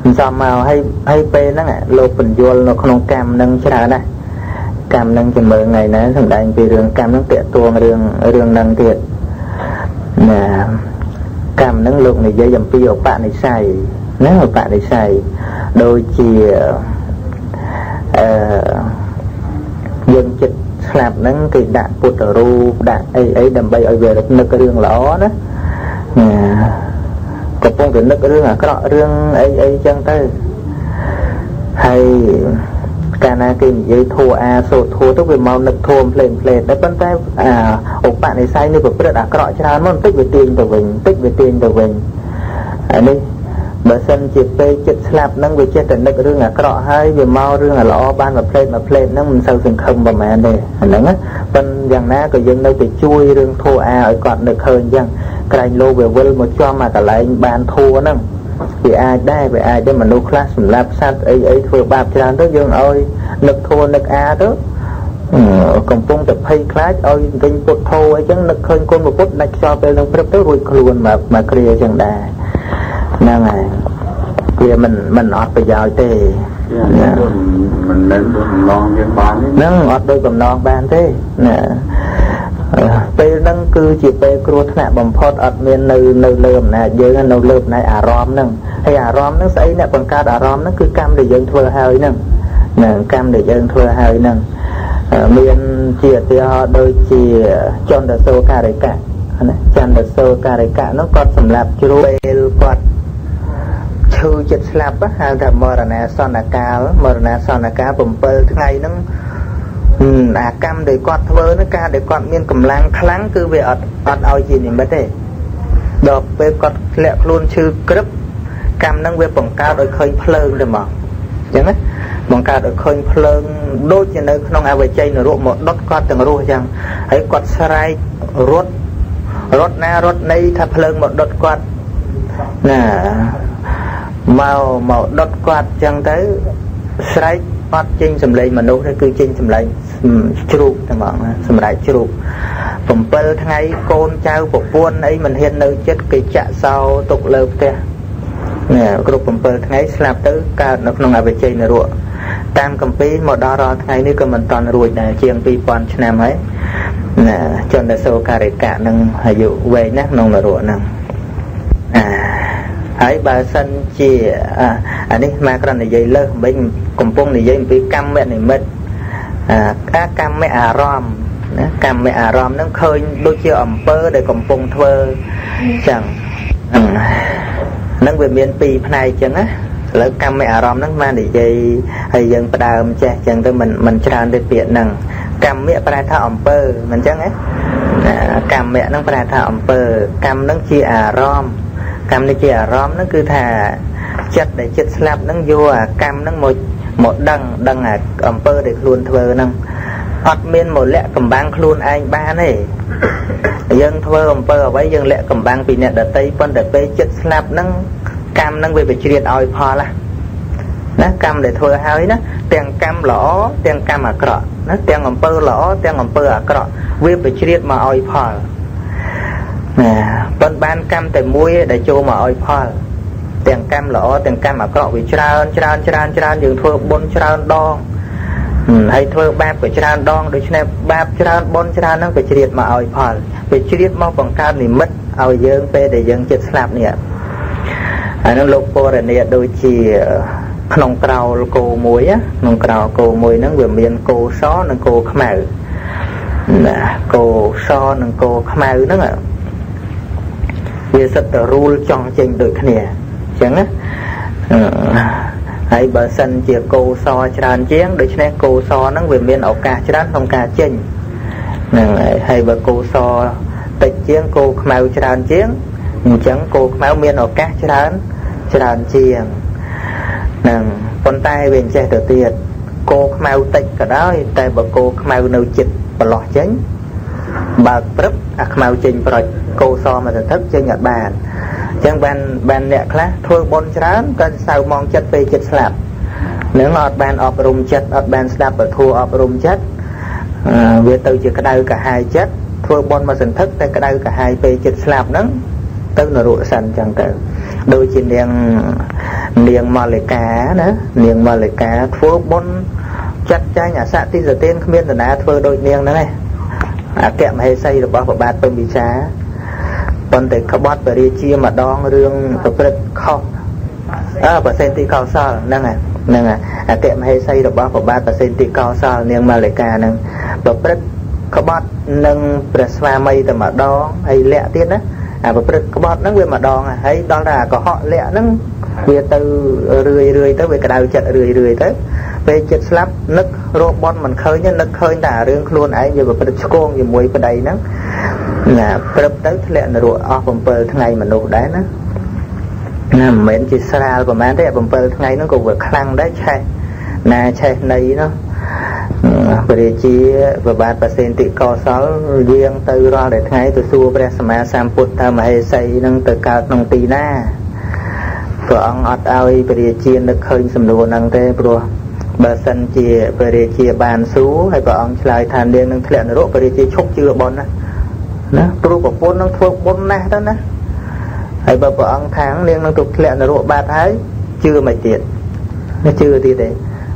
សន្សំមកហើយពេលហ្នឹងលោកបញ្យល់នៅក្នុងកម្មហ្នឹងច្រើនណាស់កម្មហ្នឹងជាមើលថ្ងៃណាសម្ដែងពីរឿងកម្មហ្នឹងតាក់ទងរឿងហ្នឹងទៀតណាកម្មហ្នឹងលោកនិយាយអំពីឧបនិស្ស័យណាឧបនិស្ស័យដូចជា យើងចិត្តស្លាប់ហ្នឹងគេដាក់ពុទ្ធរូបដាក់អីដើម្បីឲ្យវានឹករឿងល្អណាកំពុងតែនឹករឿងអាក្រក់រឿងអីចឹងទៅហើយកាលណាគេនិយាយធัวអាសូត្រធัวទៅវាមកនឹកធัวផ្លេងតែប៉ុន្តែឧបនិស្ស័យនេះប្រព្រឹត្តអាក្រក់ច្រើនមកបន្តិចវាទាញទៅវិញហើយនេះបើសិនជាពេលចិត្តស្លាប់ហ្នឹងវាចេះតែនឹករឿងអាក្រក់ហើយវាមករឿងអាល្អបានមួយផ្លេតហ្នឹងមិនសូវសង្ឃឹមប្រហែលទេអាហ្នឹងប៉ុន្តែយ៉ាងណាក៏យើងនៅតែជួយរឿងធัวអាឲ្យគាត់នឹកឃើញអញ្ចឹងក្រែងលោវាវិលមកចំអាកន្លែងបានធัวហ្នឹងវាអាចដែរមនុស្សខ្លះសម្រាប់សត្វអីធ្វើបាបច្រើនទៅយើងឲ្យនឹកធัวនឹកអាទៅកំពុងតែភ័យខ្លាចឲ្យវិញពុទ្ធោអីចឹងនឹកឃើញគុណពុទ្ធដាច់ខ្យល់ពេលនឹងព្រឹកទៅរួចខ្លួនមកគ្រាអញ្ចឹងដែរហ្នឹងហើយវាមិនអត់ប្រយោជន៍ទេមិនមែនបំណងយើងបានហ្នឹងអត់ដោយបំណងបានទេណាពេលហ្នឹងគឺជាពេលគ្រោះថ្នាក់បំផុតអត់មាននៅលើអំណាចយើងនៅលើអំណាចអារម្មណ៍ហ្នឹងហើយអារម្មណ៍ហ្នឹងស្អីអ្នកបង្កើតអារម្មណ៍ហ្នឹងគឺកម្មដែលយើងធ្វើហើយហ្នឹងកម្មដែលយើងធ្វើហើយហ្នឹងមានជាឧទាហរណ៍ដូចជាចន្ទសោការិកៈណាចន្ទសោការិកៈហ្នឹងគាត់សម្រាប់ជ្រុលពេលគាត់ឈឺចិត្តស្លាប់ហៅថាមរណាសន្នកាល7ថ្ងៃហ្នឹងអាកម្មដែលគាត់ធ្វើនោះការដែលគាត់មានកម្លាំងខ្លាំងគឺវាអត់ឲ្យជានិមិត្តទេដល់ពេលគាត់ធ្លាក់ខ្លួនឈឺក្រឹបកម្មហ្នឹងវាបង្កើតឲ្យឃើញភ្លើងទៅមកអញ្ចឹងណាបង្កើតឲ្យឃើញភ្លើងដូចជានៅក្នុងអវជ័យនរកមកដុតគាត់ទាំងរស់អញ្ចឹងហើយគាត់ស្រែករត់ណារត់នៃថាភ្លើងមកដុតគាត់ណាមកដុតគាត់អញ្ចឹងទៅស្រែកអត់ចេញសម្លេងមនុស្សទេគឺចេញសម្លេងជ្រូកតែហ្មងសម្រាប់ជ្រូក7ថ្ងៃកូនចៅប្រពន្ធអីមិនហ៊ាននៅចិត្តគេចាក់សោទុកលើផ្ទះនេះគ្រប់7ថ្ងៃស្លាប់ទៅកើតនៅក្នុងអវជ័យនរកតាមគម្ពីរមកដល់រាល់ថ្ងៃនេះក៏មិនតាន់រួចដែរជាង2000ឆ្នាំហើយណាចន្ទសោការិកៈនឹងអាយុវែងណាស់ក្នុងនរកហ្នឹងហើយបើសិនជាអានេះមកគ្រាន់និយាយលើសវិញកំពុងនិយាយអំពីកម្មនិមិត្តកម្មអារម្មណ៍ណាកម្មអារម្មណ៍ហ្នឹងឃើញដូចជាអំពើដែលកំពុងធ្វើចឹងហ្នឹងវាមាន2ផ្នែកចឹងណាឥឡូវកម្មអារម្មណ៍ហ្នឹងមកនិយាយហើយយើងផ្ដើមចេះចឹងទៅមិនច្រើនទេពាក្យហ្នឹងកម្មប្រែថាអំពើមិនចឹងទេកម្មហ្នឹងប្រែថាអំពើកម្មហ្នឹងជាអារម្មណ៍កម្មនេះជាអារម្មណ៍ហ្នឹងគឺថាចិត្តដែលចិត្តស្លាប់ហ្នឹងយកអាកម្មហ្នឹងមកដឹងអាអំពើដែលខ្លួនធ្វើហ្នឹងអត់មានមកលាក់កំបាំងខ្លួនឯងបានទេយើងធ្វើអំពើអ្វីយើងលាក់កំបាំងពីអ្នកដទៃប៉ុន្តែពេលចិត្តស្លាប់ហ្នឹងកម្មហ្នឹងវាបញ្ជ្រាបឲ្យផលណាកម្មដែលធ្វើហើយណាទាំងកម្មល្អទាំងកម្មអាក្រក់ណាទាំងអំពើល្អទាំងអំពើអាក្រក់វាបញ្ជ្រាបមកឲ្យផលណាប៉ុន្តែបានកម្មតែមួយដែលចូលមកឲ្យផលទាំងកម្មល្អទាំងកម្មអាក្រក់វាច្រើនយើងធ្វើបុណ្យច្រើនដងហើយធ្វើបាបក៏ច្រើនដងដូច្នេះបាបច្រើនបុណ្យច្រើនហ្នឹងវាជ្រាបមកឲ្យផលវាជ្រាបមកបង្កើតនិមិត្តឲ្យយើងពេលដែលយើងចិត្តស្លាប់នេះអានោះលោកពរនីដូចជាក្នុងក្រោលគោមួយក្នុងក្រោលគោមួយហ្នឹងវាមានគោសនិងគោខ្មៅណាគោសនិងគោខ្មៅហ្នឹងវាសិតតែរូលចង់ចេញដូចគ្នាអញ្ចឹងណាហើយបើសិនជាគោសច្រើនជាងដូច្នេះគោសហ្នឹងវាមានឱកាសច្រើនក្នុងការចេញហ្នឹងហើយបើគោសតិចជាងគោខ្មៅច្រើនជាងអញ្ចឹងគោខ្មៅមានឱកាសច្រើនជាងហ្នឹងប៉ុន្តែវាចេះទៅទៀតគោខ្មៅតិចក៏ដោយតែបើគោខ្មៅនៅចិត្តប្រឡោះចេញបើកព្រឹបអាខ្មៅចេញប្រុចគោសមកទៅទឹកចេញអត់បានអញ្ចឹងបានអ្នកខ្លះធ្វើបុណ្យច្រើនក៏សៅมองចិត្តពេលចិត្តស្លាប់នឹងអត់បានអប់រំចិត្តអត់បានស្ដាប់ពធអប់រំចិត្តវាទៅជាក្តៅកាហាយចិត្តធ្វើបុណ្យមកសន្ធឹកតែក្តៅកាហាយពេលចិត្តស្លាប់ហ្នឹងទៅនរកសិនអញ្ចឹងទៅដូចជានាងម៉ាលិកាណានាងម៉ាលិកាធ្វើបុណ្យចាត់ចែងអសតិសទានគ្មាននរណាធ្វើដូចនាងហ្នឹងឯងអគ្គមហេសីរបស់ព្រះបាទព្រហ្មវិសាប៉ុន្តែក្បត់បរិជាម្ដងរឿងប្រព្រឹត្តខុស bà sen tì cao sao nâng tiệm hay xây được bao bà sen tì cao sao nhưng mà lại cả nâng bà bật có bọt nâng bà sva mây từ mà đo hay lẹ tiết á bà bật có bọt nâng về mà đo hay đó là có họ lẹ nâng về từ rười tới về cái đào chật rười tới về chật slap nức robot mình khơi nhá nức khơi đã riêng luôn ấy như bà bật con như mùi vào đây nâng là bật tới lẹ là rồi bầm bờ ngày mà nụ đấy nó mình chỉ xa và mang thế bầm bờ ngày nó cũng vừa khăn đấy chạy nè chạy này nó về chi và bạn bà sen tị co sáu riêng từ ra để ngay từ xua về sama samput tham hay xây nâng từ cao nông tì na và ông ọt ai về chi nó khơi sầm đồ nâng thế bro bà sân chia về chia bàn số hay bà ông lại than điên nâng thẹn rốt về chi chúc chưa bon á nó bro của bốn nó thuộc bốn na đó nè hay bà ông tháng liên nâng tục thẹn rốt ba thái chưa mày tiền nó chưa thì đấy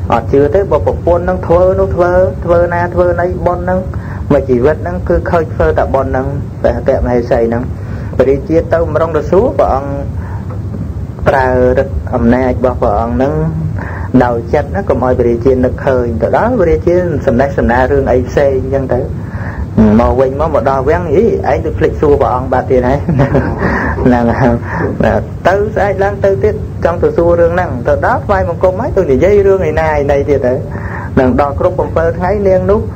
họ chưa tới bộ phục quân nó thơ nấy bon nâng mà chỉ vật nâng cứ khơi phơ tạ bon nâng về kẹm hay xây nâng và đi chia tâu mà đông được xuống và ông pra rất ẩm nè bảo vợ ông nâng đầu chất nó có mọi về chia nực khơi từ đó về chia sầm na rương ấy xây nhân tới màu quỳnh mà một đò vén ý ấy được lịch xua vào ông ba tiền ấy là tới sai lang tới tiết trong từ xua rương năng từ đó vai một con máy tôi để dây rương này thì tới lần đò cướp bom phơ thấy liên nút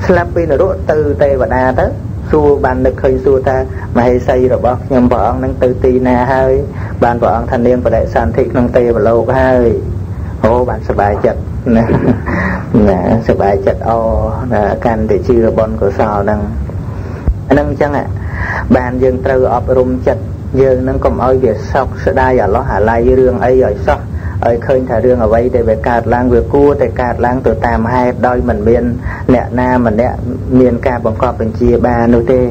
slappy là đốt từ tây và đà tới xua bàn được khơi xua ta mà hay xây rồi bác nhưng vợ ông năng từ tì nà hơi bàn vợ ông thanh niên và đại sản thị năng tây và lâu hơi ô bạn sờ bài chật nè sờ bài chật o can để chưa bon của sao năng chăng ạ bàn dương từ ọp rum chật dương năng cầm ơi việc sọc sẽ đai ở nó hà lai rương ấy rồi sọc ơi khơi thả rương ở đây để về cạt lang vừa cua để cạt lang từ tam hai đôi mình miên nẹt na mình nẹt miên ca bằng cọp bên chia ba nô tê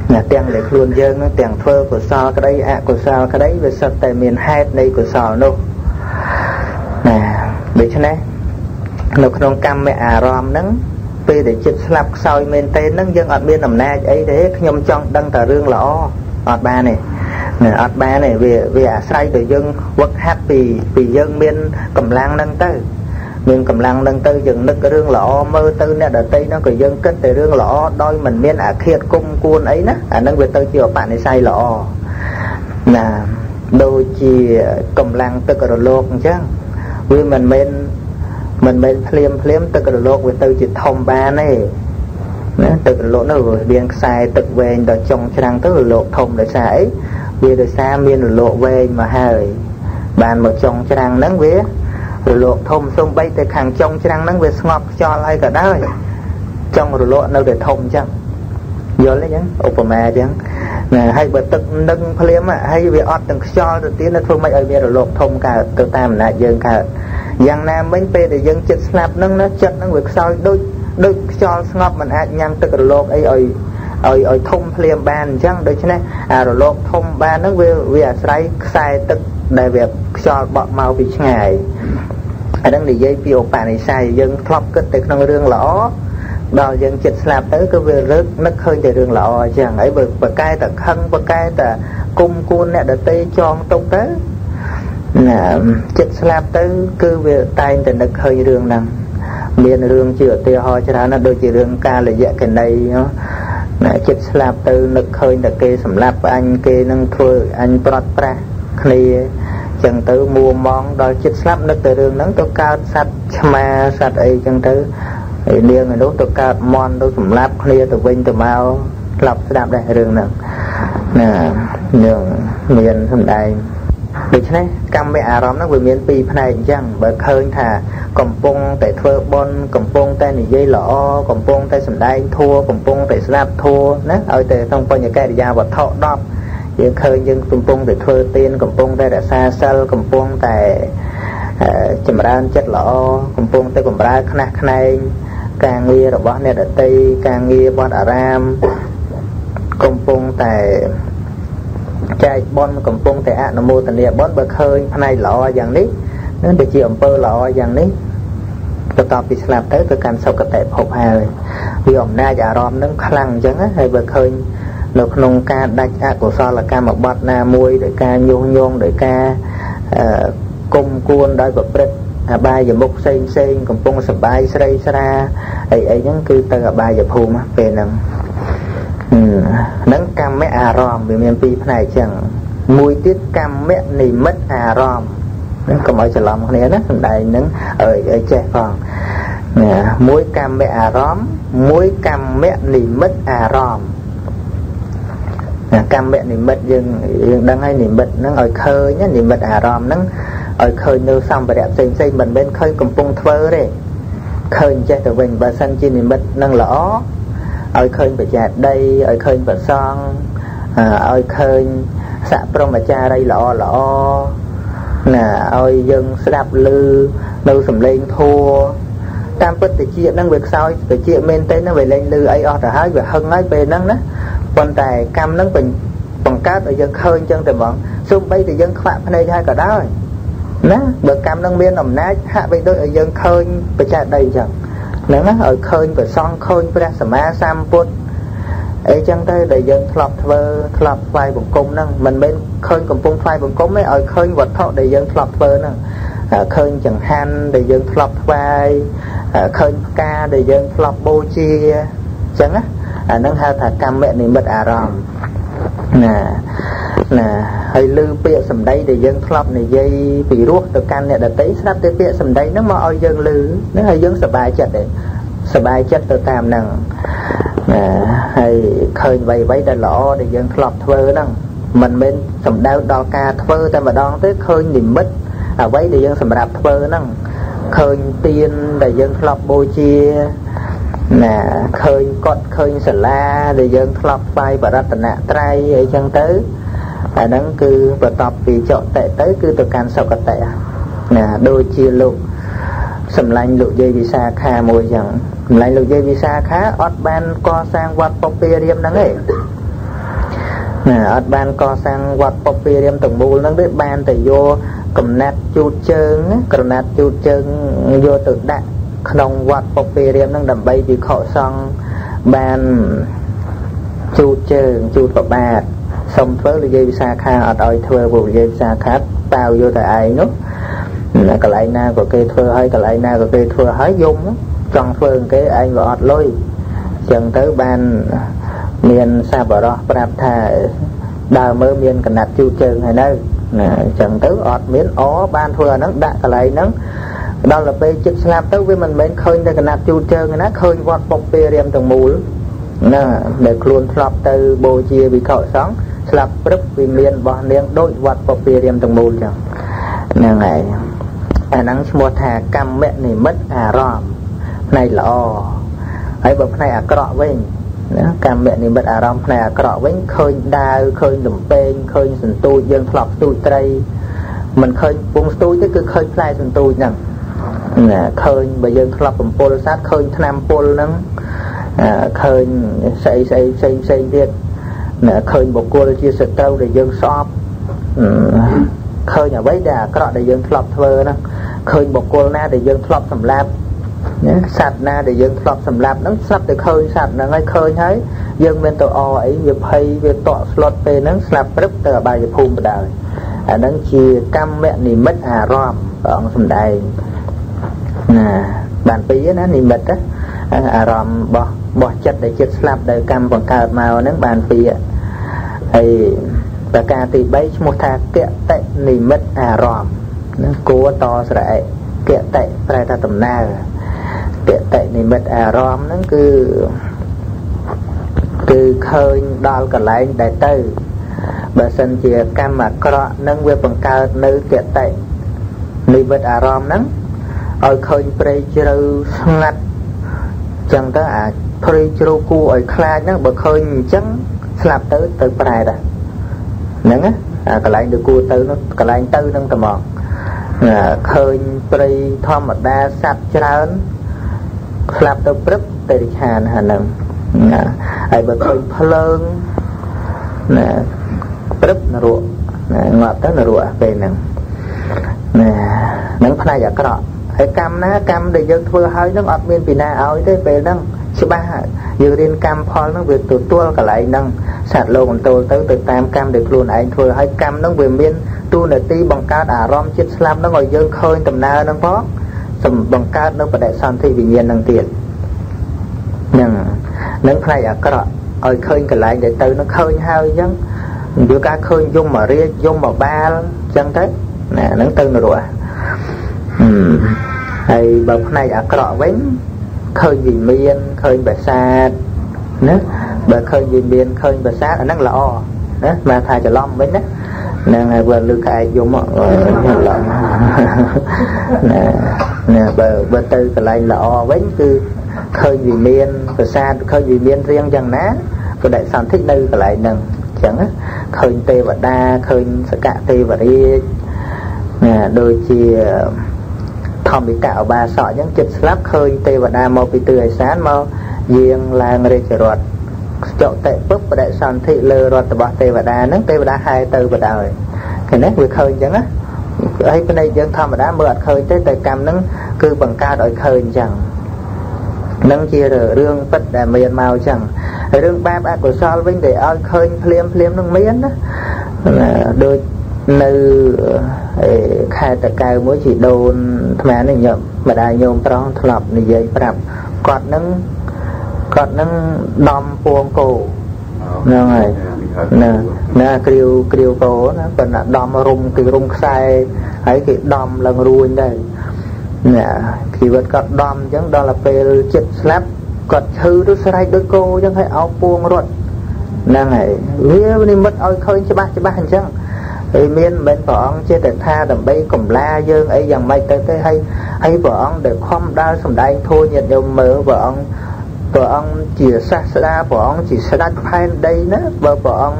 nhà tiền để luôn dương nó tiền phơ của sao cái đấy ạ của sao cái đấy về sập tại miền hai đây của sao nô nè để cho này nó không cam mẹ rom nắng về để chích slap soi men tên nắng dân ở bên nằm na ấy thế nhom trong đăng tờ rương lõ ọt ba này ọt ba này về say từ dân quất hát vì dân bên cầm lang nâng tới mình cầm lang nâng tới dừng nâng cái rương lõ mơ tư nè đợt tây nó cái dân kết từ rương lõ đôi mình miên khiết cung cuôn ấy nè nâng về tới chiều bạn này say lõ là đôi chỉ cầm lang tới cái lột chứ vì mình bên phim từ cái lột về từ chỉ thông ba này từ cái lột nó rồi điên sai tự về đợt trong trang tới lột thông để sai vì đời xa miền lộ về mà hơi bàn một trong trang nắng vía rồi lộ thông xong bay từ hàng trong trang nắng về ngọc cho lại cả đời trong rồi lộ nơi để thông chăng vô lấy nhá opama chăng hay bật tự nâng phim hay vì ọt từng cho đầu tiên là phương mấy ở bên rồi lộ thông cả từ tam là dân cả dân nam mấy pe để dân chết snap nâng nó chết nó việc soi đôi cho ngọc mình ai nhang từ cái lộ ấy ở thông phim bàn chăng đấy chứ này rồi lộ thông ban nó về sai sai tức đại việc cho bọn màu bị ngày ở đang để dây piêu bàn này sai dân thọp kết từ trong rương lõ đào dân chết slap tới cái về rớt nó hơi từ rương lõ chẳng ấy bực cai ta khăn bực cai ta cung cuốn nè để tê cho tung tới là chết slap tới cứ về tay từ nó hơi rương năng miền rương chưa tiêu ho cho nó đôi chỉ rương ca là dạ cái này nó chết slap từ nực khơi là kê sầm lap anh kê nâng thưa anh bọt pra khi chẳng tới mua món đó chết slap nực từ đường nắng tôi cao sạch mà sạch ấy chẳng tới điên người đốt tôi cao mon tôi sầm lap khi tôi vinh tôi mau lọc đạp đây đường nè đường miền hôm nay được chứ này cam mẹ róm nó về miền pi này chẳng bởi khơi thà cầm pung tại thưa bon cầm pung tay này dây lọ cầm pung tay sầm đai thua cầm pung tay slap thua nè ở tại trong coi nhà cây để ra vật thọ đop giờ khơi nhưng cầm pung tại thưa tiên cầm pung tay đã xa sal cầm pung tại chìm ran chất lọ cầm pung tay cầm ra khnak này càng nghe rồi bọn này đã tây càng nghe bọn aram cầm pung tại chạy bon cầm pung tại ạ nó mua tình địa bọn bờ khơi này lọ dạng ní nó để chỉ ẩm pơ lọ dạng ní tôi tao bị slap tới tôi can sau cái tẹp hộp hà vì ẩm na giả rom nó khăng chẳng á hay bờ khơi nó nông ca đạch ạ của sao là ca một bát na muôi để ca nhung để ca គុំគួនដោយប្រព្រឹត្តអបាយមុខផ្សេងផ្សេងកំពុងសបាយស្រីស្រាអីហ្នឹងគឺទៅអបាយភូមិពេលហ្នឹងហ្នឹងកម្មអារម្មណ៍វាមានពីរផ្នែកចឹងមួយទៀតកម្មនិមិត្តអារម្មណ៍ហ្នឹងកុំឲ្យច្រឡំគ្នាណាសំដែងហ្នឹងឲ្យចេះផងមួយកម្មអារម្មណ៍មួយកម្មនិមិត្តអារម្មណ៍កម្មនិមិត្តយើងដឹងហើយនិមិត្តហ្នឹងឲ្យឃើញនិមិត្តអារម្មណ៍ហ្នឹងឲ្យឃើញនៅសម្ភារៈផ្សេងផ្សេងមិនមែនឃើញកំពុងធ្វើទេឃើញចេះទៅវិញបើសិនជានិមិត្តហ្នឹងល្អឲ្យឃើញបច្ចាដីឲ្យឃើញប្រសង់ឲ្យឃើញស័ក្តិព្រមចារីល្អល្អណាឲ្យយើងស្ដាប់ឮនៅសំឡេងធัวតាមពិតតិចហ្នឹងវាខ្សោយតិចមែនទេណាវាលែងឮអីអស់ទៅហើយវាហឹងហើយពេលហ្នឹងណាប៉ុន្តែកម្មហ្នឹងបង្កើតឲ្យយើងឃើញចឹងតែហ្មងសូម្បីតែយើងខ្វាក់ភ្នែកហើយក៏ដោយណាបើកម្មហ្នឹងមានអំណាចហាក់បីដូចឲ្យយើងឃើញបច្ចាដីចឹងហ្នឹងណាឲ្យឃើញព្រះសង្ឃឃើញព្រះសម្មាសម្ពុទ្ធអីចឹងទៅដែលយើងធ្លាប់ធ្វើធ្លាប់ថ្វាយបង្គំហ្នឹងមិនមែនឃើញកំពុងថ្វាយបង្គំទេឲ្យឃើញវត្ថុដែលយើងធ្លាប់ធ្វើហ្នឹងឃើញចង្ហាន់ដែលយើងធ្លាប់ថ្វាយឃើញផ្កាដែលយើងធ្លាប់បូជាចឹងណាអាហ្នឹងហៅថាកម្មនិមិត្តអារម្មណ៍ណាហើយឮពាក្យសម្ដីដែលយើងធ្លាប់និយាយពីរោះទៅកាន់អ្នកដទៃស្ដាប់តែពាក្យសម្ដីហ្នឹងមកឲ្យយើងឮហ្នឹងហើយយើងសប្បាយចិត្តទេសប្បាយចិត្តទៅតាមហ្នឹងហើយឃើញអ្វីដែលល្អដែលយើងធ្លាប់ធ្វើហ្នឹងមិនមែនសំដៅដល់ការធ្វើតែម្ដងទេឃើញនិមិត្តអ្វីដែលយើងសម្រាប់ធ្វើហ្នឹងឃើញទៀនដែលយើងធ្លាប់បូជាណាឃើញកត់ឃើញសាលាដែលយើងធ្លាប់ថ្វាយបរតនត្រ័យអីចឹងទៅអាហ្នឹងគឺបន្ទាប់ពីចកតិទៅគឺទៅកាន់សុគតិណាដូចជាលោកសម្លាញ់លោកយាយវិសាខាមួយចឹងសម្លាញ់លោកយាយវិសាខាអត់បានកសាងវត្តពពារាមហ្នឹងទេណាអត់បានកសាងវត្តពពារាមទាំងមូលហ្នឹងទេបានតែយកកំណាត់ជូតជើងក្រណាត់ជូតជើងយកទៅដាក់ក្នុងវត្តពពារាមហ្នឹងដើម្បីវិខសង្ឃបានជូតជើងជូតប្របាទសុំធ្វើលោកយាយវិសាខាអត់ឲ្យធ្វើពួកលោកយាយវិសាខាតាវយកតែឯងនោះកន្លែងណាក៏គេធ្វើហើយកន្លែងណាក៏គេធ្វើហើយយំចង់ធ្វើគេឯងវាអត់លុយអញ្ចឹងទៅបានមានសាបរោះប្រាប់ថាដើរមើលមានកណាត់ជូតជើងហើយនៅណាអញ្ចឹងទៅអត់មានបានធ្វើអាហ្នឹងដាក់កន្លែងហ្នឹងដល់ទៅពេលជិតស្លាប់ទៅវាមិនមែនឃើញតែកណាត់ជូតជើងទេណាឃើញវត្តពពារាមទាំងមូលណាដែលខ្លួនធ្លាប់ទៅបូជាវិខសង្ឃស្លាប់ព្រឹបវាមានរបស់នាងដូចវត្តពពារាមទាំងមូលចឹងហ្នឹងហើយអាហ្នឹងឈ្មោះថាកម្មនិមិត្តអារម្មណ៍ផ្នែកល្អហើយបើផ្នែកអាក្រក់វិញណាកម្មនិមិត្តអារម្មណ៍ផ្នែកអាក្រក់វិញឃើញដាវឃើញលំពេងឃើញសន្ទូចយើងធ្លាប់ស្ទូចត្រីមិនឃើញពងស្ទូចទេគឺឃើញផ្លែសន្ទូចហ្នឹងណាឃើញបើយើងធ្លាប់កំពុលសត្វឃើញថ្នាំពុលហ្នឹងឃើញស្អីផ្សេងទៀតណាឃើញបុគ្គលជាសត្រូវដែលយើងស្អប់ឃើញអ្វីដែលអាក្រក់ដែលយើងធ្លាប់ធ្វើហ្នឹងឃើញបុគ្គលណាដែលយើងធ្លាប់សម្លាប់ណាសត្វណាដែលយើងធ្លាប់សម្លាប់ហ្នឹងស្រាប់តែឃើញសត្វហ្នឹងហើយឃើញហើយយើងមានទៅអអីវាភ័យវាតក់ស្លុតពេលហ្នឹងស្លាប់ព្រឹបទៅអបាយភូមិបណ្ដោយអាហ្នឹងជាកម្មនិមិត្តអារម្មណ៍ព្រះអង្គសម្ដែងណាបានពីរណានិមិត្តអារម្មណ៍របស់ចិត្តដែលចិត្តស្លាប់ដែលកម្មបង្កើតមកហ្នឹងបានពីរហើយប្រការទី3ឈ្មោះថាកតិនិមិត្តអារម្មណ៍ណាគួរតស្រែកតិប្រែថាដំណើរកតិនិមិត្តអារម្មណ៍ហ្នឹងគឺឃើញដល់កន្លែងដែលទៅបើសិនជាកម្មអាក្រក់នឹងវាបង្កើតនៅកតិនិមិត្តអារម្មណ៍ហ្នឹងឲ្យឃើញព្រៃជ្រៅស្ងាត់ចឹងទៅអាព្រៃជ្រៅគួរឲ្យខ្លាចហ្នឹងបើឃើញអញ្ចឹងស្លាប់ទៅប្រែដែរហ្នឹងណាកន្លែងទៅគួរទៅនោះកន្លែងទៅនឹងត្មងឃើញព្រៃធម្មតាសត្វច្រើនស្លាប់ទៅព្រឹបទៅរិឆានហ្នឹងហើយបើឃើញភ្លើងណាព្រឹបនរកងាប់ទៅនរកពេលហ្នឹងណាហ្នឹងផ្នែកអាក្រក់ហើយកម្មណាកម្មដែលយើងធ្វើហើយហ្នឹងអត់មានពីណាឲ្យទេពេលហ្នឹងច្បាស់យើងរៀនកម្មផលហ្នឹងវាទទួលកន្លែងហ្នឹងសត្វលោកអន្តលទៅតាមកម្មដែលខ្លួនឯងធ្វើហើយកម្មហ្នឹងវាមាន tu nửa ti bằng cát rom chết slam nó ngồi dương khơi tầm nào nó có bằng cát nó phải đại san thì vì nhiên năng tiền nhưng nâng khai cọ ơi khơi cái lại để từ nó khơi hao dân vừa cả khơi dung mà ria dung mà ba chân thế nè nâng từ nó rồi hay bậc này cọ bánh khơi gì miên khơi bờ xa nữa bờ khơi gì miên khơi bờ xa ở nâng lọ đó mà thay cho lom bánh đó nàng vừa lưu khai dùng nè bờ tư cái lại lọ bánh cứ khơi gì miên bờ xa khơi gì miên riêng chẳng ná cái đại sản thích nơi cái lại nâng chẳng á khơi tê và đa khơi sẽ cả tê và đi nè đôi chia thom bị cạo bà sọ những chật slap khơi tê và đa màu bị tươi sáng màu riêng là người trẻ ruột chỗ tệ búp và đại sản thị lơ ruột từ bỏ tê và đa nâng tê và đa hai từ và đời cái nét vừa khơi chẳng á ấy bên đây dân thom và đá mượt khơi tới tê cam nâng cứ bằng ca đội khơi chẳng nâng chia rồi rương bất đà miền màu chẳng rương ba bạc của sol vinh để ơi khơi phliêm nâng miến đó đôi nơi khai tất cả mỗi chỉ đồn thằng này nhậm mà đại nhôm tròn thọp này dây bạp còn nâng đom buông cổ nè này nè kêu cổ nó còn là đom rung cái rung sai ấy cái đom lần ruồi đây nè khi vật cọt đom chẳng đó là về chết slap cọt hư đứa sai đôi cô chẳng hay áo buông rồi nè này nếu mất ơi khơi cho ba hành chẳng thì miền bên bọn chế để tha đầm bay cầm la dương ấy dòng mây tới hay bọn để không đa sầm đai thôi nhiệt đều mở bọn chỉ xa bọn chỉ sẽ đặt hai đây nữa bọn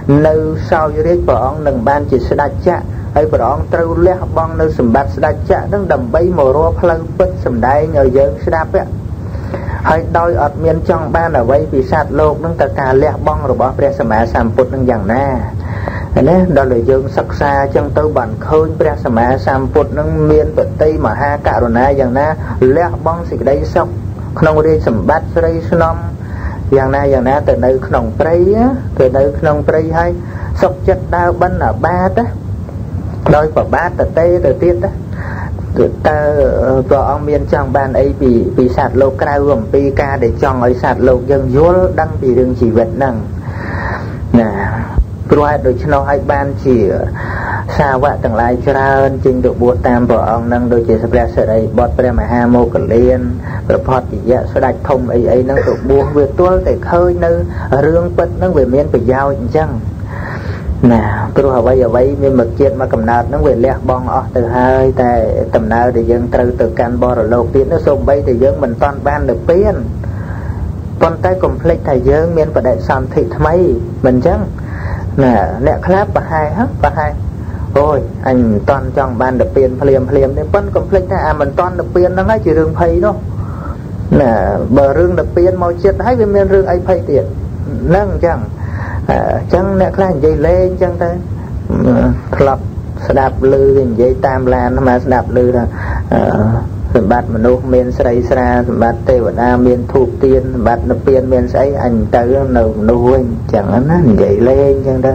nơi sau dưới bọn đừng ban chỉ sẽ đặt chạ hay bọn trâu lẽ bọn nơi sầm bát sẽ đặt chạ nó đầm bay màu ro phơi bớt sầm đai nhờ dương sẽ đáp ấy hay đôi ở miền trong ban ở đây vì sát lột nó tất cả lẽ bọn rồi bỏ ra sầm sàm put nó dạng na nè đó là dương sắc xa chân tư bản khơi bia sả sam put nó miên vật tây mà ha cả rồi na dạng na lẽ bong xịt đây xong không đi sầm bát đây xong dạng na từ nơi không prey á từ nơi không prey hay sọc chất đau bắn ở ba đó đôi vào bát từ tây từ tiết đó ta vợ ông miên trong ban ấy bị sạt lô cao gồm pk để chọn ấy sạt lô dân vô đăng bị đường chỉ vật năng nè rồi đôi chân hai ban chỉ xa vạ tầng lại cho ra trình độ buộc tam vợ ông năng đôi chỉ sắp ra sợ đây bọt ra mà ha mô cần liên rồi phọt chỉ dạ sẽ đặt thông ấy năng độ buộc việc tuôn để khơi nơi rương bất năng về miền phải giao chăng nè tôi hỏi bây giờ vậy miền mực chuyện mà cầm nạt nó về lẹ bong ở từ hai tại tầm nào thì dân từ can bò rồi lột tiến nó xông bay thì dân mình toàn ban được tiền toàn tay complete thầy dân miền và đại sản thị thay mình chăng nè clap và hai ôi anh toàn trong ban được tiền phliêm nên vẫn complete mình toàn được tiền nó ngay chỉ rừng phay đó nè bờ rừng được tiền mau chết hay bên miền rừng ai phay tiền nâng chẳng nè clap dây lên chẳng thế club đạp lư dây tam lan mà đạp lư là sầm bát mà nô miền sấy ra sầm bát tây và đa miền thuộc tiền sầm bát nộp tiền miền sấy anh tới nô chẳng nó dậy lên chẳng đó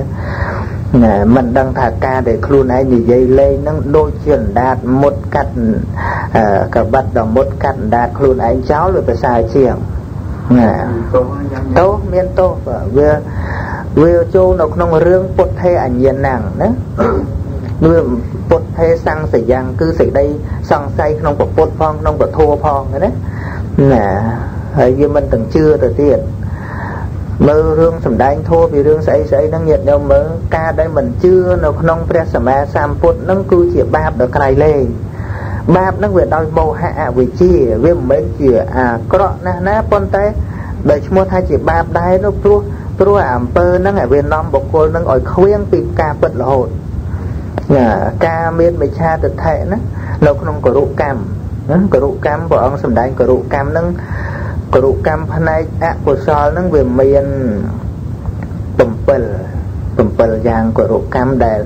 nè mình đang thả ca để luôn ấy như dậy lên nó đôi chuyển đạt một cắt cả bắt đầu một cắt đạt luôn ấy cháu rồi phải xài chiềng nè tô miền tô và vừa châu nó không rương bột thê ảnh nhiên nàng đó vừa bột thê sang sợi giang cứ sợi đây sang say không có bột phong không có thua phong đấy nè hay như mình từng chưa từ tiền mơ rương sầm đánh thua vì rương sấy nó nhiệt đâu mơ ca đây mình chưa nó không phải sầm sam put nó cứ chỉ bạp được cái lê bạp nó về đôi màu hạ vì chi vì mấy chỉ có na con tay đời mua thay chỉ bạp đây nó tôi ảm pơ nó ngày Việt Nam bọc cô nó gọi khuyên bị ca bật là hồn ca miên mấy cha tự thể nó không có rượu cam của ông sầm đánh có rượu cam nó có rượu cam này của sao nó về miền tùm bờ giang của rượu cam để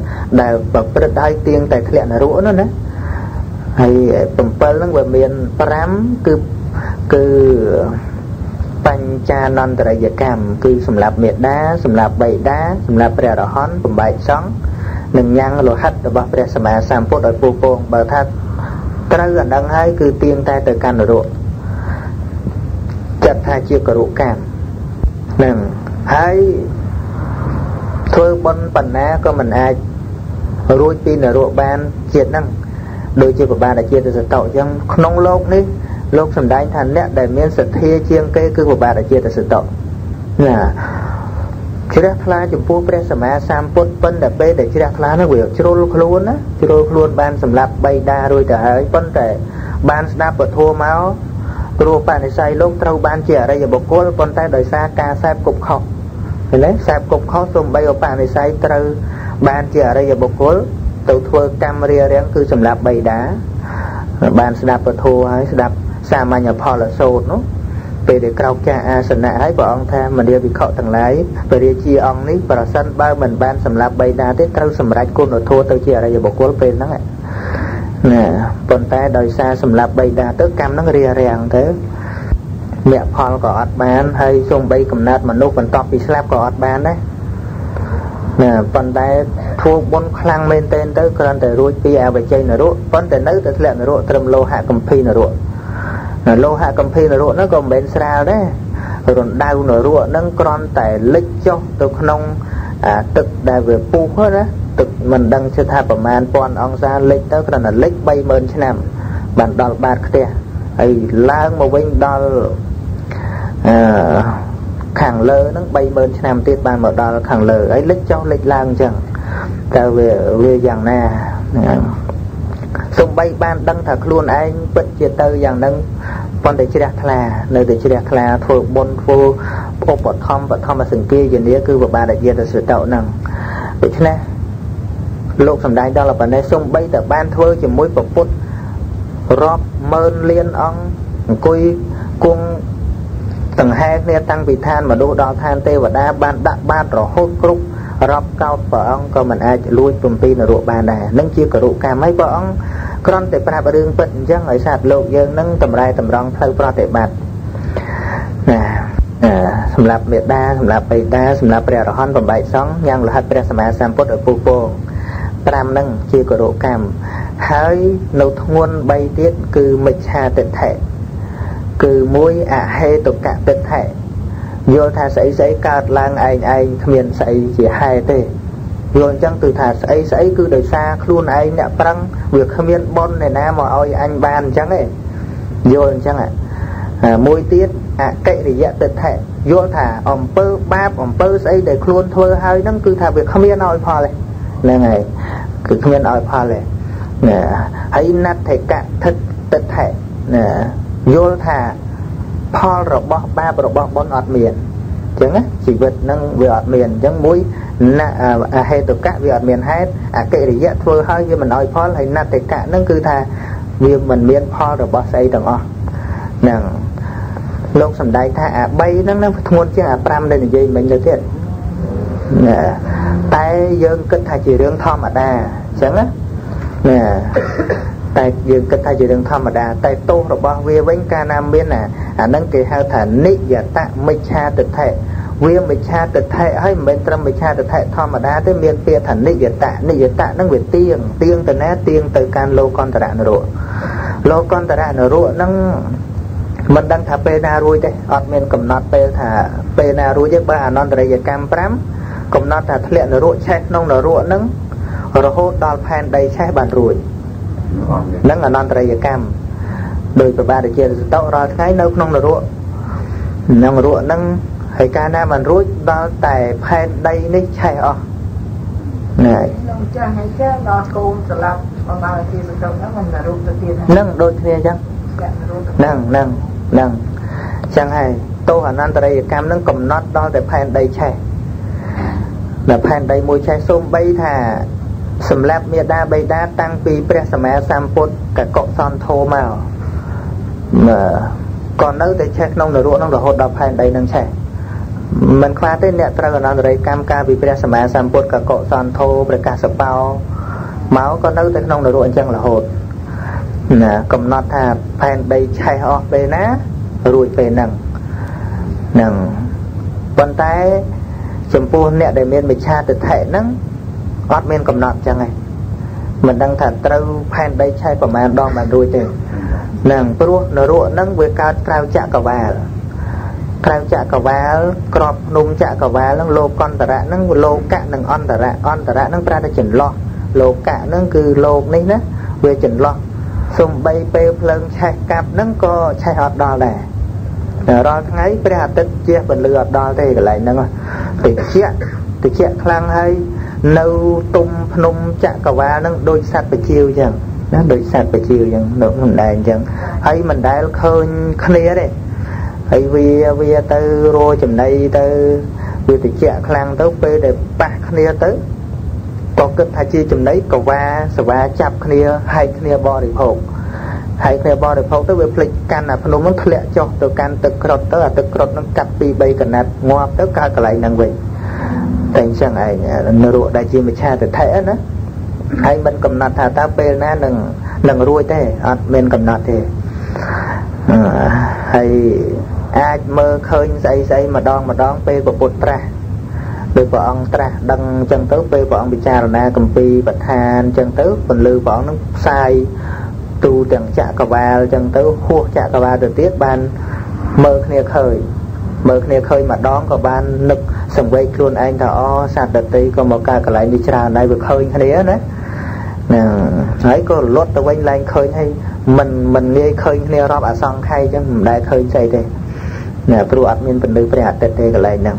bậc rất đai tiếng tại khẹn là rượu nó hay tùm bờ nó về miền Pram cứ bánh cha non tại giờ cam cứ sầm lạp miệt đá sầm lạp bầy đá sầm lạp bè đỏ hón sầm bạch sống នឹងញ៉ាំងលោហិតរបស់ព្រះសម្មាសម្ពុទ្ធឲ្យពូពងបើថាត្រូវអានឹងហើយគឺទៀងតែទៅកាន់នរកចាត់ថាជាករុកម្មនឹងហើយធ្វើបុណ្យបណ្ណាក៏មិនអាចរួចពីនរកបានជាតិហ្នឹងដូចជាប្របាទអាជាទសតោអញ្ចឹងក្នុងលោកនេះលោកសម្ដែងថាអ្នកដែលមានសទ្ធាជាងគេគឺប្របាទអាជាទសតោណាជ្រះថ្លាចំពោះព្រះសម្មាសម្ពុទ្ធប៉ុន្តែពេលដែលជ្រះថ្លានោះវាជ្រុលខ្លួនណាជ្រុលខ្លួនបានសម្រាប់បៃតារួចទៅហើយប៉ុន្តែបានស្ដាប់ពធមកព្រោះបនិស្ស័យលោកត្រូវបានជាអរិយបុគ្គលប៉ុន្តែដោយសារការសែបគប់ខុសឃើញទេសែបគប់ខុសសូម្បីឧបនិស្ស័យត្រូវបានជាអរិយបុគ្គលទៅធ្វើកម្មរារាំងគឺសម្រាប់បៃតាបានស្ដាប់ពធហើយស្ដាប់សាមញ្ញផលសូត្រនោះពេលដែលក្រោកចាស់អាសនៈហើយព្រះអង្គថាមនាវិខទាំងឡាយព្រះរាជាអង្គនេះប្រសិនបើមិនបានសម្រាប់បៃតាទេត្រូវសម្រេចគុណធម៌ទៅជាអរិយបុគ្គលពេលហ្នឹងណាប៉ុន្តែដោយសារសម្រាប់បៃតាទៅកម្មហ្នឹងរារាំងទៅមគ្គផលក៏អត់បានហើយសូម្បីកំណត់មនុស្សបន្ទាប់ពីស្លាប់ក៏អត់បានដែរណាប៉ុន្តែធ្វើបុណ្យខ្លាំងមែនទែនទៅគ្រាន់តែរួចពីអវជ័យនរកប៉ុន្តែនៅតែធ្លាក់នរកត្រឹមលោហៈកំភីនរកលោហៈកំភីនរកហ្នឹងក៏មិនមែនស្រាលដែររណ្ដៅនរកហ្នឹងគ្រាន់តែលិចចុះទៅក្នុងទឹកដែលវាពុះណាទឹកមិនដឹងជិតថាប្រមាណ1000អង្សាលិចទៅគ្រាន់តែលិច 30000 ឆ្នាំបានដល់បាតផ្ទះហើយឡើងមកវិញដល់ខាងលើហ្នឹង 30000 ឆ្នាំទៀតបានមកដល់ខាងលើហើយលិចចុះលិចឡើងអញ្ចឹងតើវាយ៉ាងណាសូម្បីបានដឹងថាខ្លួនឯងពិតជាទៅយ៉ាងហ្នឹងប៉ុន្តែជ្រះថ្លានៅតែជ្រះថ្លាធ្វើបុណ្យធ្វើឧបត្ថម្ភបឋមសង្គាយានាគឺប្របាទអាជាទសតោហ្នឹងដូច្នេះលោកសម្ដែងដល់ប៉ុណ្ណេះសូម្បីតែបានធ្វើជាមួយព្រះពុទ្ធរាប់ម៉ឺនលានអង្គអង្គុយគង់ដង្ហែគ្នាតាំងពីឋានមនុស្សដល់ឋានទេវតាបានដាក់បាតរហូតគ្រប់រាប់កោតព្រះអង្គក៏មិនអាចលួចពំពីនរកបានដែរនឹងជាករុកម្មហើយព្រះអង្គគ្រាន់តែប្រាប់រឿងពិតអញ្ចឹងឲ្យសត្វលោកយើងនឹងតម្រែតម្រង់ផ្លូវប្រតិបត្តិណាសម្រាប់មេដាសម្រាប់បិតាសម្រាប់ព្រះអរហន្តបំបែកសង្ឃយ៉ាងលហិតព្រះសម្មាសម្ពុទ្ធឲ្យពុះពង5នឹងជាករុកម្មហើយនៅធ្ងន់3ទៀតគឺមិច្ឆាទិដ្ឋិគឺ1អហេតុកទិដ្ឋិយល់ថាស្អីស្អីកើតឡើងឯងគ្មានស្អីជាហេតុទេយល់អញ្ចឹងគឺថាស្អីស្អីគឺដោយសារខ្លួនឯងអ្នកប្រឹងវាគ្មានបុណ្យឯណាមកឲ្យអញបានអញ្ចឹងឯងយល់អញ្ចឹងមួយទៀតអកិរិយទិដ្ឋិយល់ថាអំពើបាបអំពើស្អីដែលខ្លួនធ្វើហើយហ្នឹងគឺថាវាគ្មានឲ្យផលទេហ្នឹងហើយគឺគ្មានឲ្យផលទេណាហើយណដ្ឋិកទិដ្ឋិណាយល់ថាផលរបស់បាបរបស់បុណ្យអត់មានអញ្ចឹងណាជីវិតហ្នឹងវាអត់មានអញ្ចឹងមួយអហេតុកៈវាអត់មានហេតុអកិរិយៈធ្វើឲ្យវាមិនឲ្យផលហើយណដ្ឋិកៈហ្នឹងគឺថាវាមិនមានផលរបស់ស្អីទាំងអស់ហ្នឹងលោកសម្ដែងថាអា3ហ្នឹងធ្ងន់ជាងអា5ដែលនិយាយមិញទៅទៀតតែយើងគិតថាជារឿងធម្មតាអញ្ចឹងណាតែយើងគិតថាជារឿងធម្មតាតែទោសរបស់វាវិញកាលណាមានអាហ្នឹងគេហៅថានិយតមិច្ឆាទិដ្ឋិវាមិច្ឆាទិដ្ឋិហើយមិនមែនត្រឹមមិច្ឆាទិដ្ឋិធម្មតាទេមានពាក្យថានិយតហ្នឹងវាទៀងទៅណាទៀងទៅកាន់លោកន្តរនរកលោកន្តរនរកហ្នឹងមិនដឹងថាពេលណារួចទេអត់មានកំណត់ពេលថាពេលណារួចទេបើអនន្តរិយកម្ម5កំណត់ថាធ្លាក់នរកឆេះក្នុងនរកហ្នឹងរហូតដល់ផែនដីឆេះបានរួចនឹងអនន្តរិយកម្មដោយប្របាទជាសតោរាល់ថ្ងៃនៅក្នុងនរកហ្នឹងហើយកាលណាបានរួចដល់តែផែនដីនេះឆេះអស់ណាខ្ញុំចាស់ហើយចាស់ដល់កូនស្លាប់បងបាទជាសតោហ្នឹងមិននរកទៅទៀតហ្នឹងដូចគ្នាអញ្ចឹងហ្នឹងចឹងហើយទោសអនន្តរិយកម្មហ្នឹងកំណត់ដល់តែផែនដីឆេះដល់ផែនដីមួយឆេះសូម្បីថាសម្រាប់មេដាបៃតាតាំងពីព្រះសម្មាសម្ពុទ្ធកកសន្ធោមកក៏នៅតែឆេះក្នុងនរកហ្នឹងរហូតដល់ផែនដីហ្នឹងឆេះមិនខ្វះទេអ្នកត្រូវអនន្តរិយកម្មកាលពីព្រះសម្មាសម្ពុទ្ធកកសន្ធោប្រកាសបោមកក៏នៅតែក្នុងនរកអញ្ចឹងរហូតណាកំណត់ថាផែនដីឆេះអស់ពេលណារួចពេលហ្នឹងប៉ុន្តែចំពោះអ្នកដែលមានមិច្ឆាទិដ្ឋិហ្នឹង ọt miên cầm nọt chẳng này mình đang thật trâu phan đây chai của màn đo mà đuôi thế nàng pro nó ruộng nâng với cao trao chạ cả vál crop nung chạ cả vál nâng lô con tà rạ nâng lô cạ nâng on tà rạ nâng ra đã chỉnh lo lô cạ nâng cứ lô này ná về chỉnh lo xung bay bê plâng chai cạp nâng có chai ọt đo đà rồi tháng ấy bây giờ tích chia phần lừa đo thế cái lại nâng thì chia khăn hay nâu tung nung chạ cả vá nâng đôi sạch phải chiêu chẳng nó đôi sạch phải chiêu chẳng nó mình đàn chẳng hay mình đã khơi khné đấy hay vì từ rồi chừng này từ vì thì chia khăn tới bê để bạc khné tới có kết thay chia chừng đấy cả vá chạp khné hay khné bò để phồng hay khné bò để phồng tới về plek can là phần nó lẹ cho từ can từ cột tới là từ cột nó cắt pi bay cả nát ngoa tới cả cái lại năng vậy thành sang ai nở ruộng đại chi mà cha từ thể nữa hay mình cầm nát thà ta pe na đừng ruồi thế mình cầm nát thế hay ai mơ khơi say mà đón pe của bột tra đôi vợ ông tra đằng chân tứ pe vợ ông bị cha rồi na cầm pi bạch than chân tứ phần lư vợ nó sai tu chẳng chạ cà va chân tứ hua chạ cà va từ tiết ban mơ khơi mà đón có ban nực sầm vây luôn anh thọ sạt đợt tây có một ca cả lại đi trà này vừa khơi hay đấy nè ấy có lót tao quanh lại khơi hay mình nghe khơi nghe rop à xong hay chứ mình đại khơi say đây nè pro admin phần lư phải hạt tết đây cả lại nè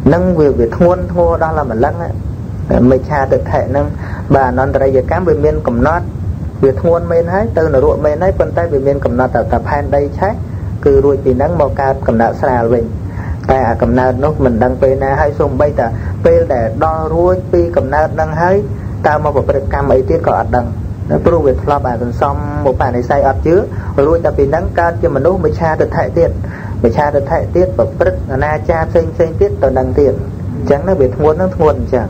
nâng việc thua đó là mình lăng á mấy cha tự thể nâng bà non tại giờ cám về miền cầm nót việc thua men hết từ nửa ruộng men hết bên tay về miền cầm nót tập hand đây trái cứ ruồi thì nắng màu cam cầm nợ xà mình tại cầm nợ nó mình đăng pe na hay xung bay ta pe để đo ruồi pi cầm nợ đăng hay ta mà một cái cam ấy tiết có đăng nó pro về lo bài còn xong một bài này sai ọt chứ ruồi ta vì nắng cao cho mình lúc mới cha được thệ tiết và bứt na cha sinh tiết tờ đăng tiền chẳng nó bị thua chẳng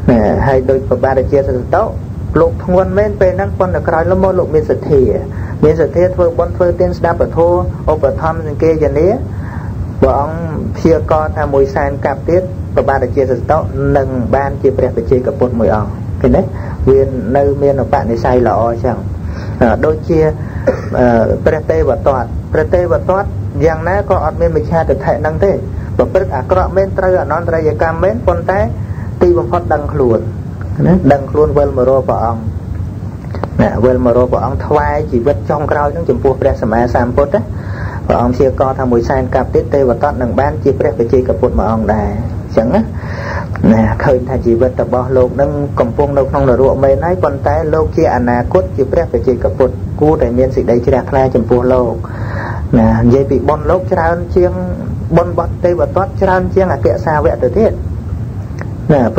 nè hay đôi bà đã chia sẻ tốt lục thôn men pe năng con là coi nó mô lục miền sệt thì thôi bon phơi tiên đáp ở thô ô bờ thăm kia giờ ní bọn chia con tham mùi san cạp tiết và bà đã chia sẻ tốt nâng ban chia bẹt về chia cặp bột mùi ong cái đấy viên nơi miền ở bạn này sai lọ chẳng đôi chia prete và toát giang ná có ọt miền mình cha được thệ năng thế và bứt cọ men trơ non trơ giờ cam men con té ti bằng phật đằng luôn vel mà rô vợ ông nè vel mà rô vợ ông thoai chỉ vật trong cào những chủng phu pre sama samput á vợ ông chia co tham mùi san cặp tiết tê và tọt đằng ban chia pre về chia cặp bột mà ông đài chẳng á nè khơi thay chỉ vật tập bao lục nâng cầm phun đâu không là ruộng mây nấy con té lô kia ana cốt chia pre về chia cặp bột cú đại miên sự đây chỉ đặt lai chủng phu lô nè dây bị bon lốc tràn chiêng bon bọt tê và tọt tràn chiêng kẹt xa vẽ từ thiết nè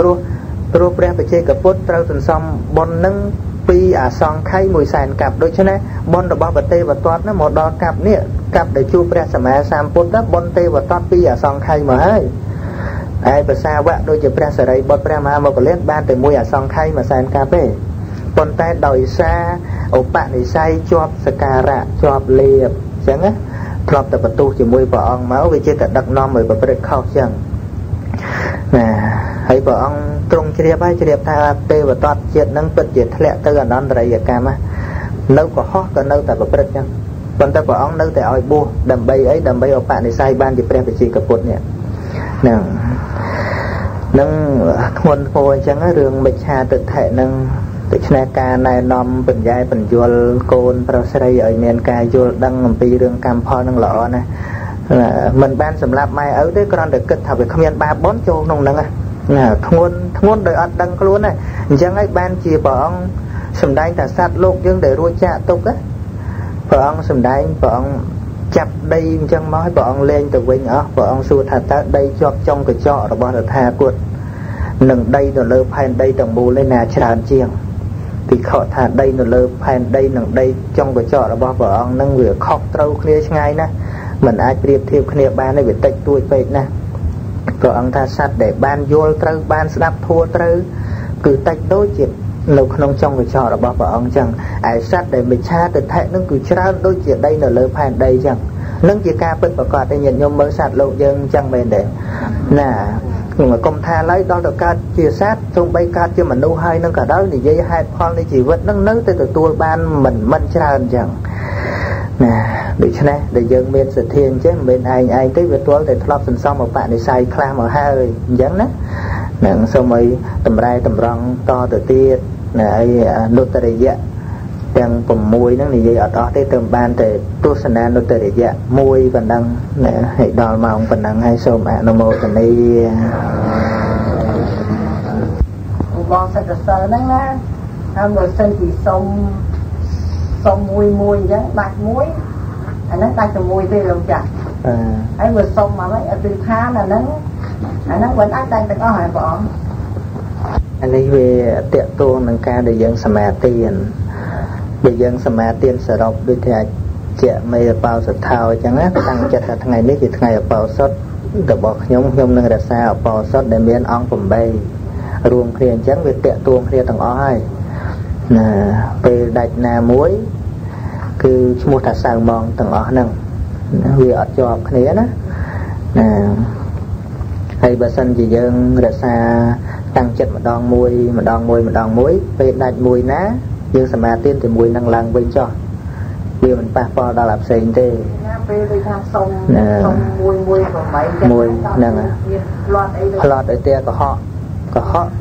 pro pre về chơi cặp bốt trâu tuần xong bon nâng pi xong khay mùi sàn cặp đôi chân này bon đập bao vật tê và toát nó một đo cặp nè cặp để chu pre sama sam bốt đó bon tê và toát pi xong khay mà hay ai bờ xa vạ đôi chân pre sợi đây bốt pre mà một cái lên ban từ mùi xong khay mà sàn cặp ấy bon tay đòi xa ổ bạn thì say chọp skara chọp liệp chẳng á chọp tập tu chỉ mùi vợ ông máu vì chơi tập đặc non mười bờ khâu chẳng nè hãy vợ ông trung chia tha tê và toát chuyện nâng bật chuyện lẹ từ ở non rồi giờ cam á nấu có hot còn nấu tại bờ bật chăng còn ta vợ ông nấu tại oi bua đầm bay ở bạn này sai ban thì pre phải chỉ cặp bột nè nâng nguồn phôi chăng á rừng mịch hà tự thể nâng tự chna ca này nom bình giai bình dual côn prosray ở miền ca dual đăng làm pi rừng cam pho nâng lọ nè mình ban sầm lạp mai ở đấy con được kết hợp với không nhân 3-4 châu nông nâng à thôn đời ăn đăng luôn này chẳng ấy ban chỉ bảo ông sầm đánh ta sát lục nhưng để ruồi chạ tục á bảo ông sầm đánh bảo ông chặt đây chẳng nói bảo ông lên từ vinh ở bảo ông xua thật ta đây cho trong cái chọ rồi bảo là tha cuột nâng đây rồi lơ phan đây đồng bù lên nà tràn chiêng thì họ thà đây rồi lơ phan đây nâng đây trong cái chọ rồi bảo ông nâng vừa khóc trâu kia ngay nè mình ai priệp thiệp kia ban này về tách tuổi về nè rồi ông ta sát để ban vô trâu ban đáp thua trâu cứ tách đối chuyện lâu không trong cái trò là bảo ông chẳng ai sát để mình cha từ thẹn nó cứ trao đối chuyện đây là lời phản đây chẳng nâng chỉ ca bất bảo quạt để nhận nhôm mới sát lộ dân chẳng bền để nè nhưng mà công tha lấy đó là ca chia sát trong bay ca chia mình đâu hai nâng cả đó thì dây hai con đi chỉ vật nâng nâng tới từ tua ban mình tràn chẳng nè để cho này để dân bên sự thiên chứ bên ai tới việc tôi để thọp phần xong một bạn để xài clam ở hai rồi giống đó nè xong rồi tầm rai tầm rong to từ tiết nè nốt tờ dạ đang cùng mùi nó thì vậy ở đó tới tầm ban để tu sanh an nốt tờ dạ mùi và năng nè hệ đo mong và năng hay xôm nó mô tầm đi con sẽ được sờ nắng á không rồi xây thì sông mùi chứ bạc muối anh nó tay từ mùi về lâu chặt ấy vừa sông mà mấy ở từ khá là nó vẫn ác tay có hỏi bọn anh ấy về tiệm tuôn nâng ca để dân sầm tiền để dân sầm tiền sở đọc đi thì trẻ mày bao sự thao chẳng á tăng chặt là thằng ngày nít thì thằng ngày bao sốt được bỏ nhung nâng ra sao bao sốt để miền ong cùng bay ruộng khiên chẳng về tiệm tuôn khiên tầng ói về đạch nà muối cứ mua thạch sang mong tầng ói nâng vì ở cho khné đó hay bà sân chỉ dân ra xa tăng chất mà đòn muối về đạch mùi ná dương sầm tiên thì mùi năng lăng bên cho vì mình pa po đã làm xây thế mùi năng lọt ở tia của họ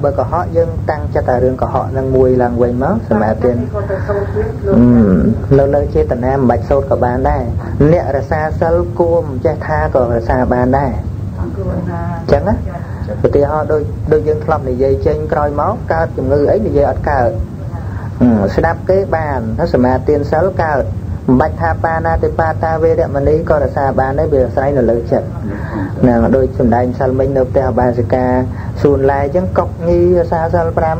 bởi có họ dân tăng cho tài rương của họ năng mùi lăng quên máu sầm tiên lâu lâu chế tận em bạch sốt của bạn đây nè ra xa sal cuom che tha của ra xa bạn đây chẳng á thì họ đôi dân thầm này dây trên coi máu cao chừng ngư ấy thì dây ở cao sẽ đáp cái bàn nó sẽ mà tiền sáu cao bạch tha pa na te pa ta về để mà đi coi là xa bàn đấy bây giờ sai là lợi chật nè đôi chúng ta sao mình nộp theo ba ca xuân lại chẳng cọc như xa sao lắm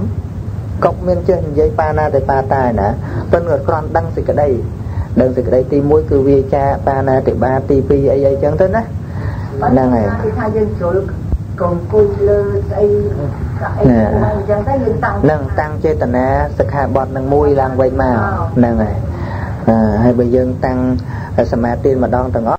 cọc miền trên dây pa na te pa ta nè tên người con đăng gì cái đây ti mũi cứ vi cha pa na te ba ti pi ấy chẳng thế đó nè này còn cùi lơ xây nâng tăng chế tận á sực hạ bọt nâng mùi lang quay màu nâng này hay bây giờ tăng sầm tiên mà đón tầng